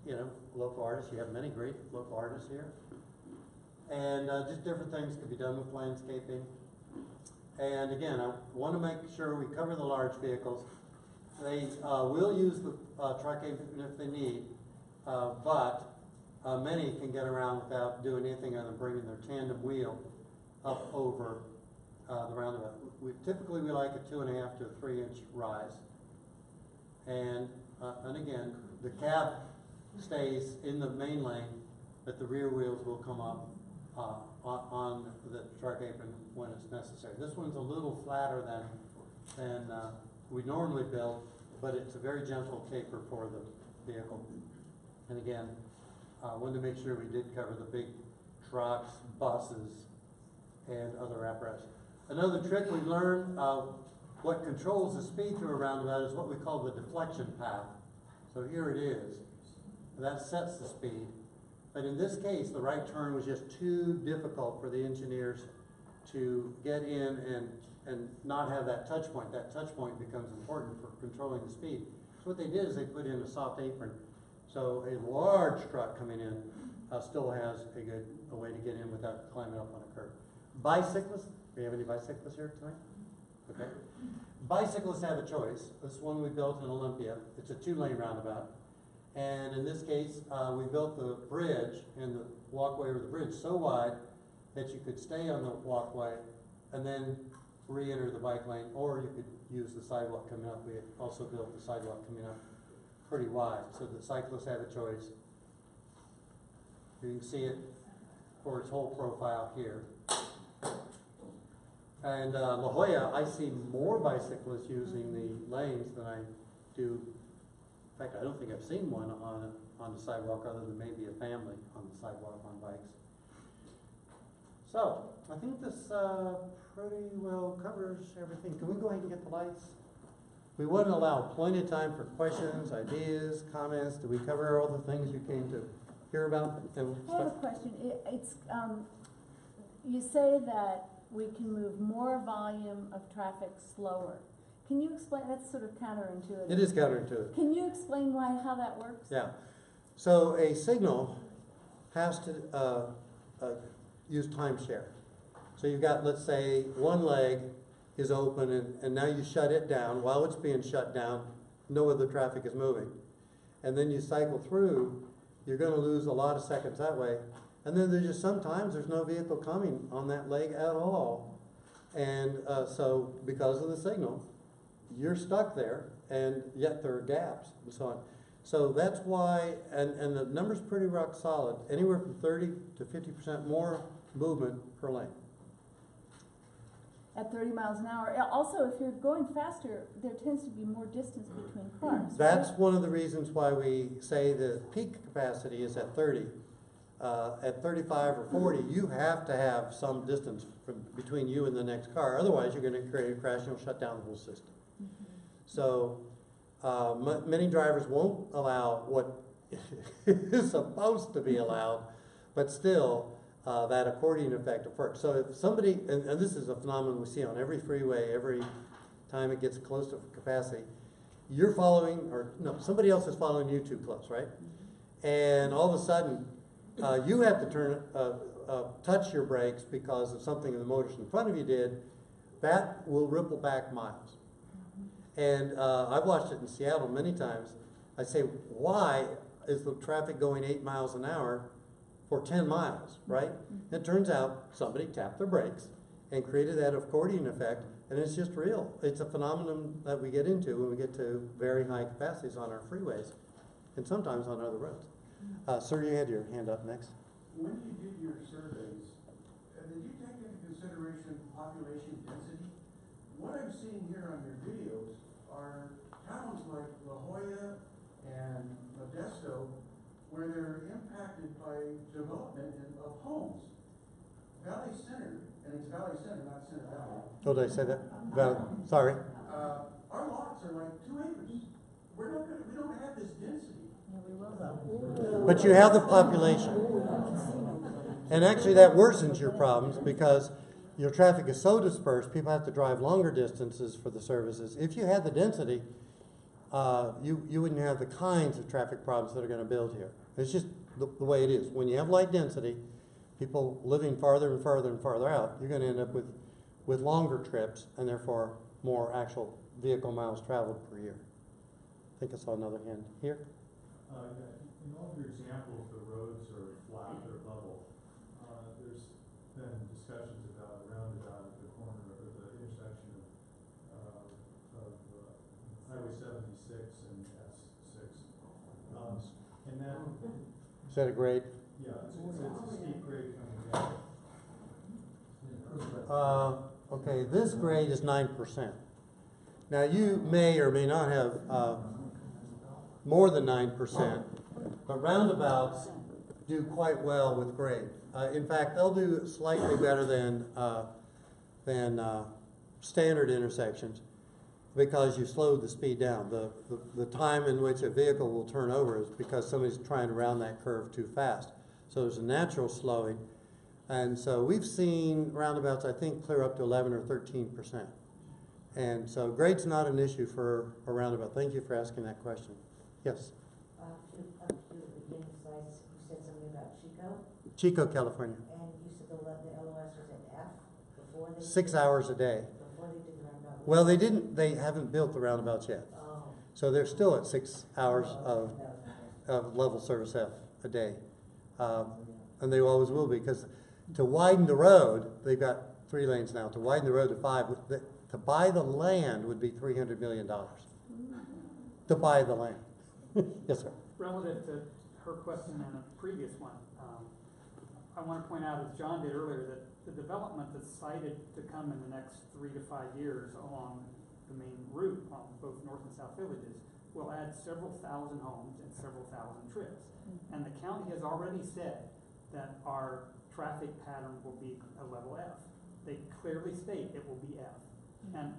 you know, local artists. You have many great local artists here. And just different things can be done with landscaping. And again, I want to make sure we cover the large vehicles. They will use the truck apron if they need, but many can get around without doing anything other than bringing their tandem wheel up over the roundabout. Typically we like a 2.5 to 3 inch rise. And again, the cab stays in the main lane, but the rear wheels will come up on the truck apron when it's necessary. This one's a little flatter than we normally build, but it's a very gentle taper for the vehicle. And again, wanted to make sure we did cover the big trucks, buses, and other apparatus. Another trick we learned, what controls the speed through a roundabout is what we call the deflection path. So here it is. That sets the speed. But in this case, the right turn was just too difficult for the engineers to get in and not have that touch point. That touch point becomes important for controlling the speed. So what they did is they put in a soft apron. So a large truck coming in still has a way to get in without climbing up on a curb. Bicyclists, do we have any bicyclists here tonight? Okay. Bicyclists have a choice. This one we built in Olympia. It's a 2-lane roundabout. And in this case, we built the bridge and the walkway over the bridge so wide that you could stay on the walkway and then re-enter the bike lane, or you could use the sidewalk coming up. We also built the sidewalk coming up pretty wide, so the cyclists have a choice. You can see it for its whole profile here. And La Jolla, I see more bicyclists using the lanes than I do. In fact, I don't think I've seen one on the sidewalk other than maybe a family on the sidewalk on bikes. So, I think this pretty well covers everything. Can we go ahead and get the lights? We want to allow plenty of time for questions, ideas, comments. Did we cover all the things you came to hear about? I have a question. You say that we can move more volume of traffic slower. Can you explain? That's sort of counterintuitive. It is counterintuitive. Can you explain how that works? Yeah. So a signal has to use timeshare. So you've got, let's say, one leg is open and now you shut it down. While it's being shut down, no other traffic is moving. And then you cycle through, you're going to lose a lot of seconds that way. And then there's just sometimes there's no vehicle coming on that leg at all. And so because of the signal, you're stuck there, and yet there are gaps and so on. So that's why, and the number's pretty rock solid, anywhere from 30 to 50% more movement per lane. At 30 miles an hour. Also, if you're going faster, there tends to be more distance between cars. That's one of the reasons why we say the peak capacity is at 30. At 35 or 40, you have to have some distance between you and the next car. Otherwise, you're going to create a crash and it'll shut down the whole system. So many drivers won't allow what is supposed to be allowed, but still that accordion effect works. So if somebody, and this is a phenomenon we see on every freeway, every time it gets close to capacity, you're following, or no, somebody else is following you too close, right? And all of a sudden, you have to touch your brakes because of something the motorist in front of you did. That will ripple back miles. And I've watched it in Seattle many times. I say, why is the traffic going 8 miles an hour for 10 miles, right? It turns out somebody tapped their brakes and created that accordion effect, and it's just real. It's a phenomenon that we get into when we get to very high capacities on our freeways and sometimes on other roads. Sir, you had your hand up next. When you did your surveys, did you take into consideration population density? What I'm seeing here on your videos are towns like La Jolla and Modesto where they're impacted by development of homes. Valley Center, and it's Valley Center, not Center Valley. Oh, did I say that? Sorry. Our lots are like 2 acres. We don't have this density. Yeah, we will though. But you have the population. And actually, that worsens your problems because your traffic is so dispersed, people have to drive longer distances for the services. If you had the density, you wouldn't have the kinds of traffic problems that are going to build here. It's just the way it is. When you have light density, people living farther and farther and farther out, you're going to end up with longer trips and therefore more actual vehicle miles traveled per year. I think I saw another hand here. In all of your examples, the roads are flat, they're level. There's been discussions about a roundabout at the corner or the intersection of Highway 76 and S6. And that, Is that a grade? yeah, it's a steep grade coming down. Okay, this grade is 9%. Now you may or may not have more than 9%, but roundabouts do quite well with grade. In fact, they'll do slightly better than standard intersections because you slowed the speed down. The time in which a vehicle will turn over is because somebody's trying to round that curve too fast. So there's a natural slowing. And so we've seen roundabouts, I think, clear up to 11 or 13%. And so grade's not an issue for a roundabout. Thank you for asking that question. Yes? A few beginning slides, you said something about Chico, Chico, California. and you said the LOS was at F before they. 6 hours a day. Before they did the roundabout. Well, they haven't built the roundabouts yet. Oh. So they're still at 6 hours of level service F a day. And they always will be, because to widen the road, they've got 3 lanes now. To widen the road to 5, to buy the land would be $300 million. To buy the land. Yes, sir. Relative to her question and a previous one, I want to point out, as John did earlier, that the development that's cited to come in the next 3 to 5 years along the main route on both North and South Villages will add several thousand homes and several thousand trips. And the county has already said that our traffic pattern will be a level F. They clearly state it will be F. And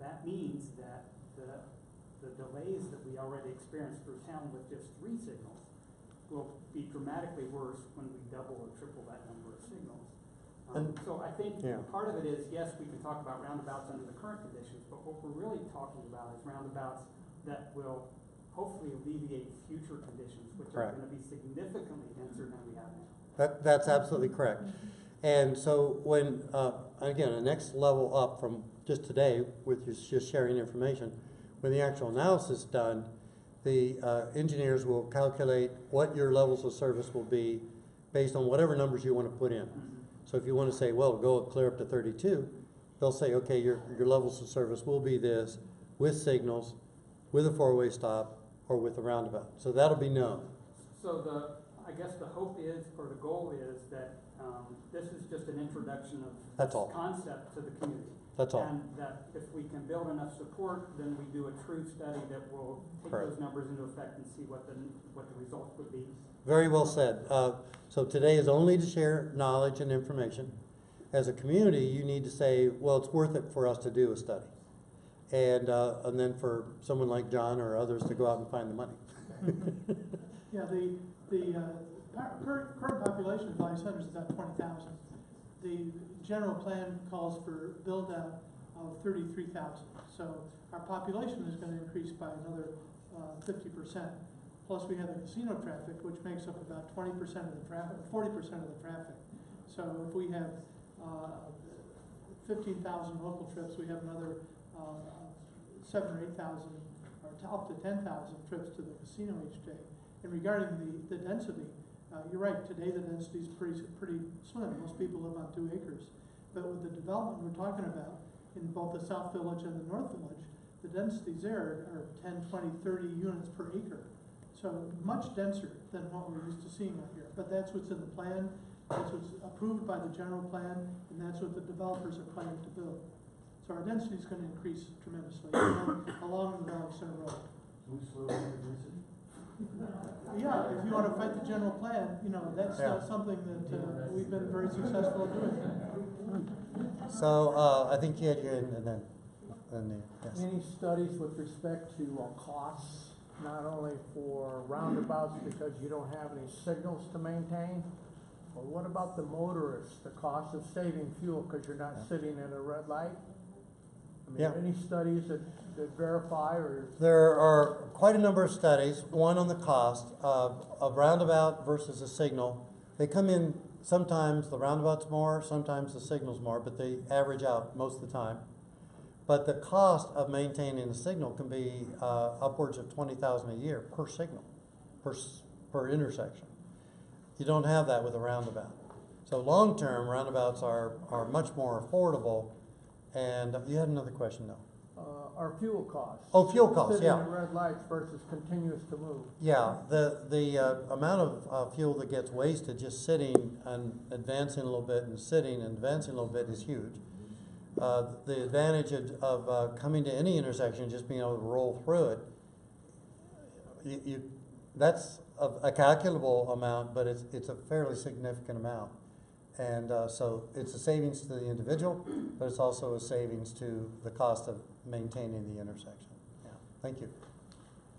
that means that the delays that we already experienced through town with just 3 signals will be dramatically worse when we double or triple that number of signals. So I think part of it is, yes, we can talk about roundabouts under the current conditions, but what we're really talking about is roundabouts that will hopefully alleviate future conditions, which are going to be significantly denser than we have now. That's absolutely correct. And so when, again, the next level up from just today with just sharing information, when the actual analysis is done, the engineers will calculate what your levels of service will be based on whatever numbers you want to put in. So if you want to say, well, go clear up to 32, they'll say, okay, your levels of service will be this, with signals, with a 4-way stop, or with a roundabout. So that'll be known. So I guess the hope is, or the goal is, that this is just an introduction of That's all. concept to the community. That's all. And that if we can build enough support, then we do a true study that will take those numbers into effect and see what the results would be. Very well said. So today is only to share knowledge and information. As a community, you need to say, well, it's worth it for us to do a study. And then for someone like John or others to go out and find the money. Yeah, the current population of Valley Center is about 20,000. The general plan calls for build out of 33,000. So our population is going to increase by another 50%. Plus we have the casino traffic, which makes up about 20% of the traffic, 40% of the traffic. So if we have 15,000 local trips, we have another 7,000 or 8,000, or up to 10,000 trips to the casino each day. And regarding the density, you're right. Today the density is pretty slim. Most people live on 2 acres. But with the development we're talking about in both the South Village and the North Village, the densities there are 10, 20, 30 units per acre. So much denser than what we're used to seeing out here. But that's what's in the plan. That's what's approved by the general plan, and that's what the developers are planning to build. So our density is going to increase tremendously along the Valley Center Road. Can we slow down the density? Yeah, if you want to fight the general plan, that's something that we've been very successful at doing. So I think you had your end, and then yes. Any studies with respect to costs, not only for roundabouts because you don't have any signals to maintain, Well, what about the motorists, the cost of saving fuel because you're not sitting at a red light? I mean, Yeah. any studies that verify or? There are quite a number of studies, one on the cost of a roundabout versus a signal. They come in, sometimes the roundabout's more, sometimes the signal's more, but they average out most of the time. But the cost of maintaining a signal can be upwards of $20,000 a year per signal, per intersection. You don't have that with a roundabout. So long-term, roundabouts are much more affordable. And you had another question, though. Our fuel costs. Oh, fuel costs, Sitting yeah. at red lights versus continuous to move. Yeah, the amount of fuel that gets wasted just sitting and advancing a little bit and sitting and advancing a little bit is huge. The advantage of coming to any intersection, just being able to roll through it, that's a calculable amount, but it's a fairly significant amount. And so it's a savings to the individual, but it's also a savings to the cost of maintaining the intersection. Yeah, thank you.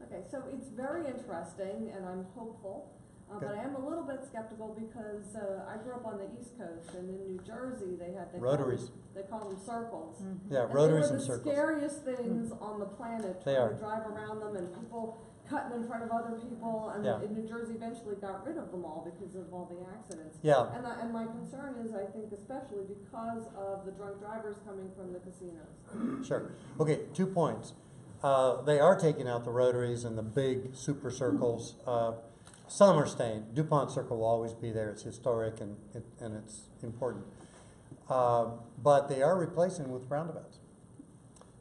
Okay, so it's very interesting, and I'm hopeful, but I am a little bit skeptical because I grew up on the East Coast, and in New Jersey they Rotaries. They call them circles. Yeah, And rotaries they and were the circles. scariest things on the planet, They trying are. to drive around them, and people cutting in front of other people, and Yeah. in New Jersey eventually got rid of them all because of all the accidents. Yeah. And my concern is, I think, especially because of the drunk drivers coming from the casinos. Sure. Okay, 2 points. They are taking out the rotaries and the big super circles. Some are staying. DuPont Circle will always be there. It's historic and it's important. But they are replacing with roundabouts.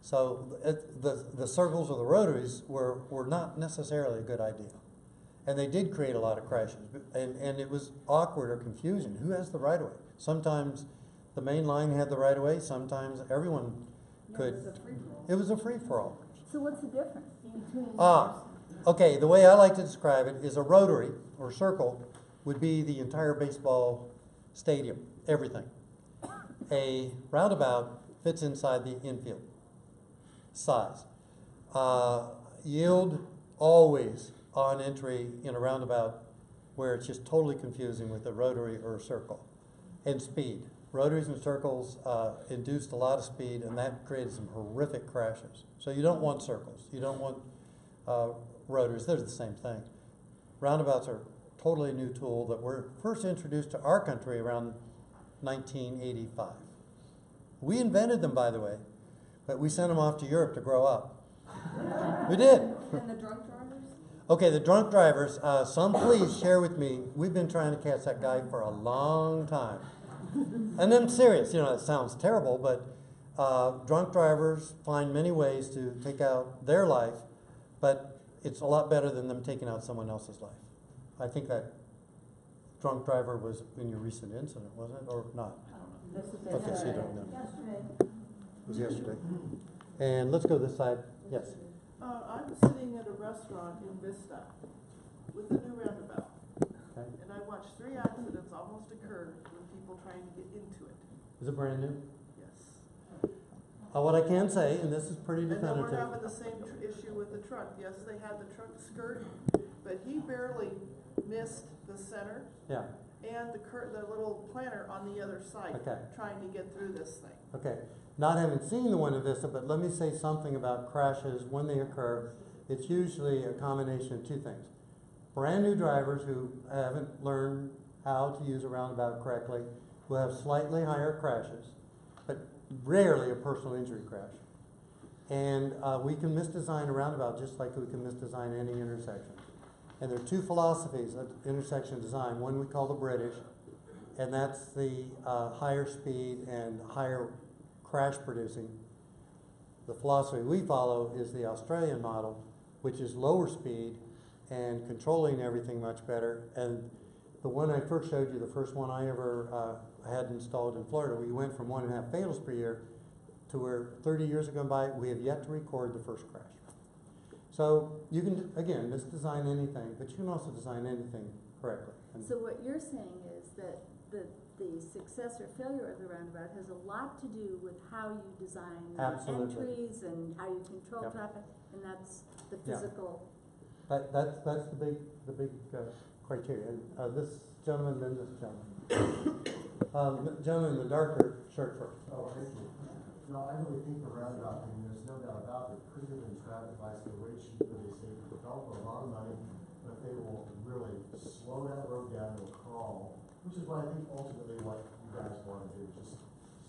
So the circles or the rotaries were not necessarily a good idea. And they did create a lot of crashes. And it was awkward or confusing. Who has the right of way? Sometimes the main line had the right of way. Sometimes everyone could. It was a free-for-all. It was a free-for-all. So what's the difference between? Okay, the way I like to describe it is a rotary or circle would be the entire baseball stadium, everything. A roundabout fits inside the infield size. Yield always on entry in a roundabout where it's just totally confusing with a rotary or a circle. And speed. Rotaries and circles induced a lot of speed, and that created some horrific crashes. So you don't want circles. You don't want rotaries. They're the same thing. Roundabouts are totally a new tool that were first introduced to our country around 1985. We invented them, by the way, but we sent them off to Europe to grow up. We did. And the drunk drivers? Okay, the drunk drivers, some police share with me, we've been trying to catch that guy for a long time. And I'm serious, you know, it sounds terrible, but drunk drivers find many ways to take out their life, but it's a lot better than them taking out someone else's life. I think that drunk driver was in your recent incident, wasn't it, or not? Okay, so you don't know. Yesterday. It was yesterday. And let's go this side. Yes. I'm sitting at a restaurant in Vista with a new roundabout. Okay. And I watched 3 accidents almost occur with people trying to get into it. Is it brand new? Yes. What I can say, and this is pretty And then we're definitive. having the same issue with the truck. Yes, they had the truck skirt, but he barely missed the center Yeah. and the little planter on the other side, Okay. trying to get through this thing. Okay. Not having seen the one in Vista, but let me say something about crashes when they occur. It's usually a combination of 2 things. Brand new drivers who haven't learned how to use a roundabout correctly will have slightly higher crashes, but rarely a personal injury crash. And we can misdesign a roundabout just like we can misdesign any intersection. And there are 2 philosophies of intersection design. One we call the British, and that's the higher speed and higher crash producing. The philosophy we follow is the Australian model, which is lower speed and controlling everything much better. And the one I first showed you, the first one I ever had installed in Florida, we went from 1.5 fatals per year to where 30 years have gone by, we have yet to record the first crash. So you can, again, misdesign anything, but you can also design anything correctly. And So what you're saying is that the success or failure of the roundabout has a lot to do with how you design the Absolutely. entries and how you control Yep. traffic, and that's the Yeah. physical. that's the big criteria. This gentleman, then this gentleman. The gentleman in the darker shirt first. Oh, thank you. No, I really think the roundabout thing, there's no doubt about it, could have been traffic lights, they're way cheaper, they save the developer a lot of money, but they will really slow that road down, it'll crawl, which is what I think ultimately what you guys want to do, just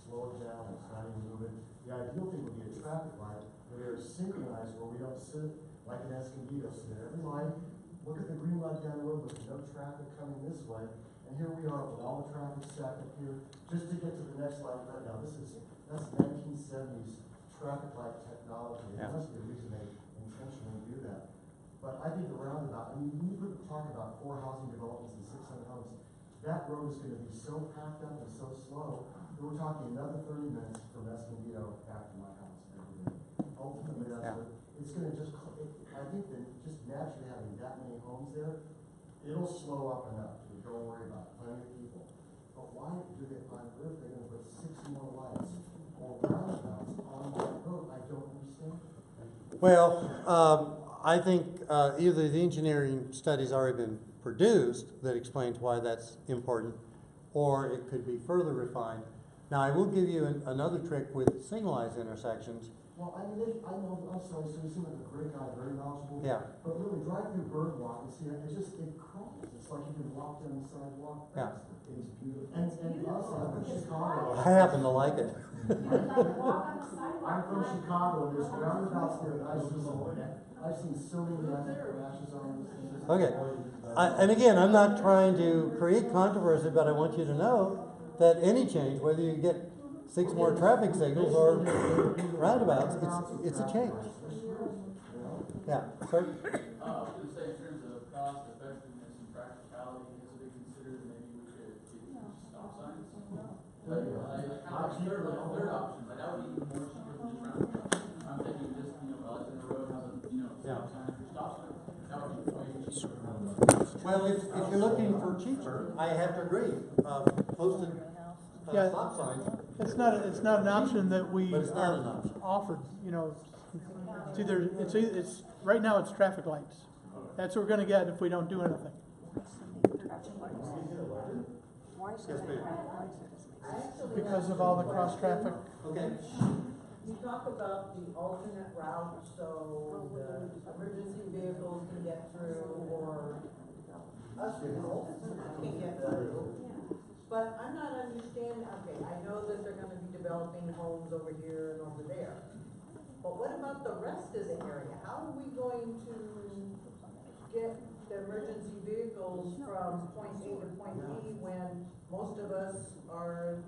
slow it down, it's not even moving. The ideal thing would be a traffic light, where they're synchronized, where we don't sit like an Escondido, sit at every light, look at the green light down the road, with no traffic coming this way, and here we are with all the traffic stacked up here, just to get to the next light right now. That's 1970s traffic light technology. There must be a reason they intentionally do that. But I think the roundabout, I mean, when you talk about 4 housing developments and 600 homes, that road is going to be so packed up and so slow that we're talking another 30 minutes from Escondido back to my house every day. Ultimately, that's what, it's going to just, I think that just naturally having that many homes there, it'll slow up enough. Don't worry about it. Plenty of people. But why do they on earth they're going to put 6 more lights or roundabouts on that road? I don't understand. Well, I think either the engineering study's already been produced that explains why that's important, or it could be further refined. Now, I will give you another trick with signalized intersections. Well, I mean, I know, I'm sorry, so you seem like a great guy, very knowledgeable. Yeah. But really, drive through Birdwalk and see it, it crawls. It's like you can walk down the sidewalk faster. Yeah. It's beautiful. And also, I'm from Chicago. I happen to like it. I'm from Chicago, and there's roundabouts there, and I've seen so many crashes on this. Okay. And again, I'm not trying to create controversy, but I want you to know that any change, whether you get 6 more traffic signals or roundabouts, it's a change. Yeah, sir? I was going to say, in terms of cost effectiveness and practicality, has it been considered maybe we could get stop signs? Like, third options, like that would be even more cheaper than just roundabouts. I'm thinking just, well, it's in the road, have a, stop sign for stop sign. That would be way cheaper. Well, if you're looking for cheaper, I have to agree. Posted stop signs. It's not an option that we But it's not an option. offered, it's right now it's traffic lights. That's what we're gonna get if we don't do anything. Yes, ma'am. Because of all the cross traffic. Okay. You talk about the alternate route, so the emergency vehicles can get through, or us people can get through. But I'm not understanding, okay, I know that they're gonna be developing homes over here and over there. But what about the rest of the area? How are we going to get the emergency vehicles from point A to point B when most of us are,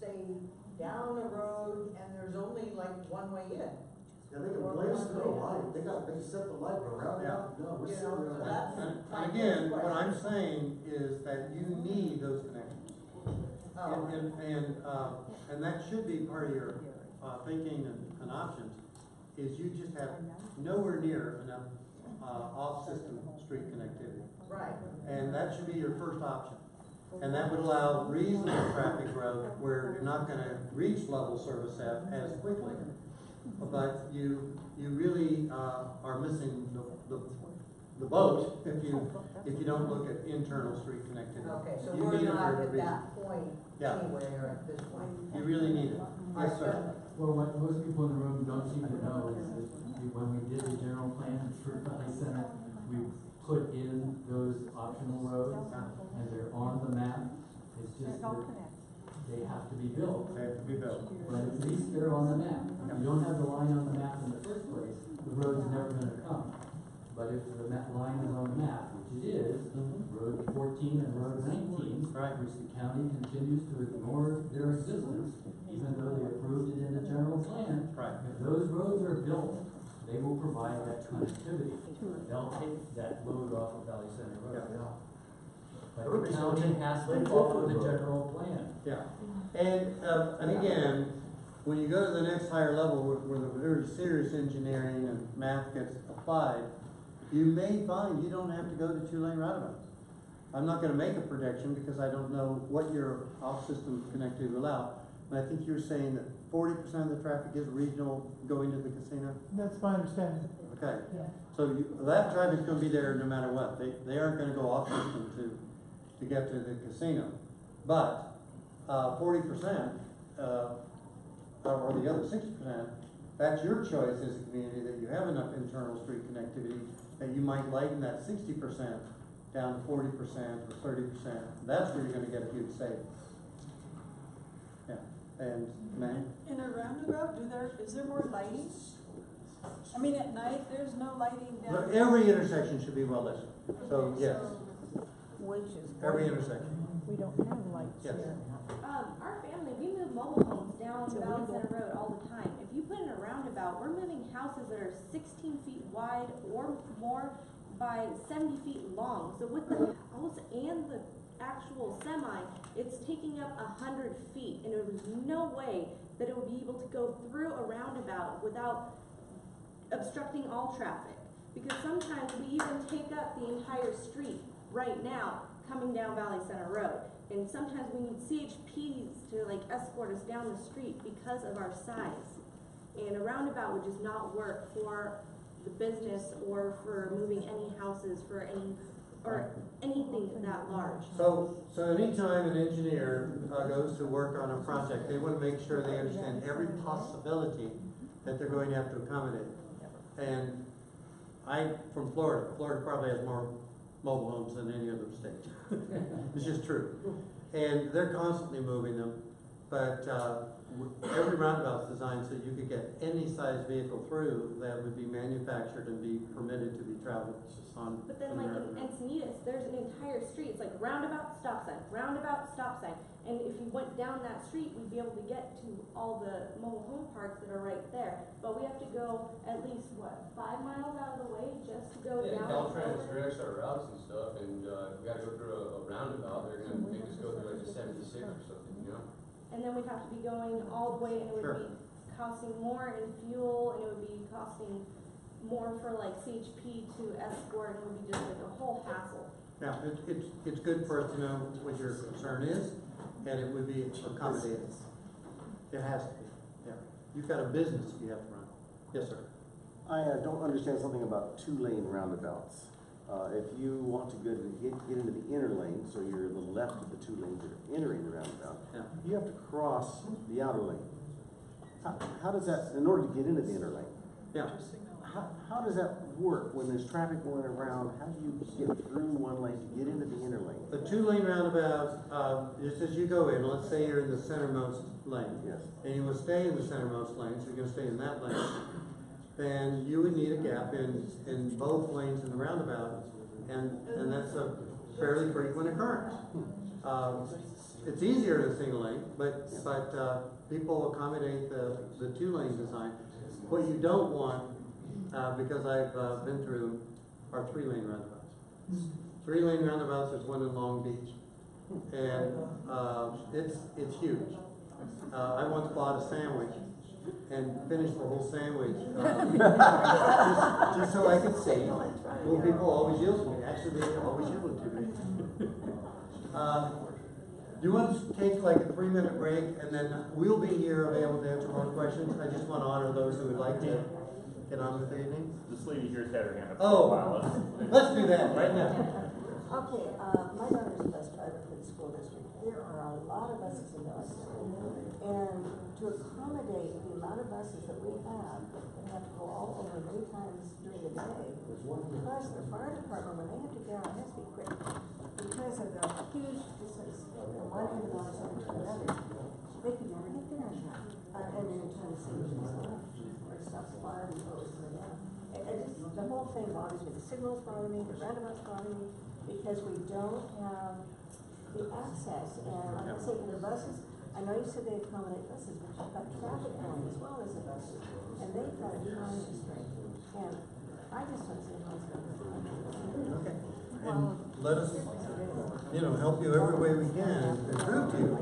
say, down a road and there's only like one way in? Yeah, they can blaze through a light. They set the light, but roundabout, no, we're sitting there. And again, what I'm saying is that you need those connections. And that should be part of your thinking and options, is you just have nowhere near enough off-system street connectivity. Right. And that should be your first option. And that would allow reasonable traffic growth where you're not gonna reach level service F as quickly. But you really are missing the boat if you don't look at internal street connectivity. Okay, so You we're need it for not a at reason. that point anywhere at this point. You really need it. Yes, sir. Well, what most people in the room don't seem to know is that when we did the general plan for the high center, we put in those optional roads, and they're on the map. It's just that they have to be built. They have to be built. But at least they're on the map. If you don't have the line on the map in the first place, the road's never gonna come. But if the line is on the map, which it is, Road 14 and Road 19, which the county continues to ignore their existence, even though they approved it in the general plan. If those roads are built, they will provide that connectivity. They'll take that load off of Valley Center Road. But the county has to follow the general plan. Yeah. And again, when you go to the next higher level where the very serious engineering and math gets applied, you may find you don't have to go to 2-lane roundabouts. I'm not gonna make a prediction because I don't know what your off-system connectivity will allow. And I think you're saying that 40% of the traffic is regional going to the casino? That's my understanding. Okay. Okay, so that traffic's gonna be there no matter what. They aren't gonna go off system to get to the casino. But, 40%, or the other 60%, that's your choice as a community, that you have enough internal street connectivity, that you might lighten that 60% down to 40% or 30%. That's where you're gonna get a huge savings. Yeah, and, ma'am? In a roundabout, is there more lighting? I mean, at night, there's no lighting down Look, there. every intersection should be well lit, so Okay, yes, Which is. every intersection, We don't have lights yes. here. Our family, we move mobile homes down Valley Center Road all the time. If you put in a roundabout, we're moving houses that are 16 feet wide or more by 70 feet long. So with the house and the actual semi, it's taking up 100 feet, and there was no way that it would be able to go through a roundabout without obstructing all traffic. Because sometimes we even take up the entire street right now coming down Valley Center Road. And sometimes we need CHPs to like escort us down the street because of our size. And a roundabout would just not work for the business or for moving any houses for any, or anything that large. So anytime an engineer goes to work on a project, they want to make sure they understand every possibility that they're going to have to accommodate. And I'm from Florida. Florida probably has more mobile homes than any other state. It's just true. And they're constantly moving them, but every roundabout's designed so you could get any size vehicle through that would be manufactured and be permitted to be traveled on. But then like in Encinitas, there's an entire street, it's like roundabout, stop sign, roundabout, stop sign. And if you went down that street, we'd be able to get to all the mobile home parks that are right there. But we have to go at least, what, 5 miles out of the way just to go down? Caltrans directs our routes and stuff, and if we gotta go through a roundabout, they're gonna make us go through like a 76 or something, you know? And then we'd have to be going all the way, and it would be costing more in fuel, and it would be costing more for like CHP to escort, and it would be just like a whole hassle. Now, it's good for us to know what your concern is, and it would be accommodated. It has to be, yeah. You've got a business you have to run. Yes, sir. I don't understand something about 2-lane roundabouts. If you want to get into the inner lane, so you're on the left of the 2 lanes that are entering the roundabout, you have to cross the outer lane. How does that, in order to get into the inner lane? Yeah. How does that work when there's traffic going around? How do you get through one lane to get into the inner lane? The 2-lane roundabout, just as you go in, let's say you're in the centermost lane. Yes. And you will stay in the centermost lane, so you're gonna stay in that lane. Then you would need a gap in both lanes in the roundabout, and that's a fairly frequent occurrence. It's easier in a single lane, but people accommodate the 2-lane design. What you don't want, because I've been through, are 3-lane roundabouts. 3-lane roundabouts, there's one in Long Beach, and it's huge. I once bought a sandwich and finished the whole sandwich just so I could see. Well, people always yield to me. Actually, they always yield to me. Do you want to take like a 3-minute break, and then we'll be here available to answer more questions? I just want to honor those who would like to get on with the evening. This lady here's had her hand up. Oh, let's do that right now. Okay, my daughter's a bus driver for the school district. There are a lot of buses in Valley Center. And to accommodate the amount of buses that we have to go all over many times during the day. Plus, the fire department, when they have to get out, it has to be quick. Because of the huge distance from one end of Valley Center to another, they could never get there in time. And then in time to see or stop the fire and close it down. And just, the whole thing bothers me. The signals bother me, the roundabouts bother me, because we don't have the access. And like I say, in the buses, I know you said they accommodate buses, but you've got traffic going as well as the buses. And they've got a time constraint. And I just don't see how it's going to be. Okay. And let us, help you every way we can and prove to you.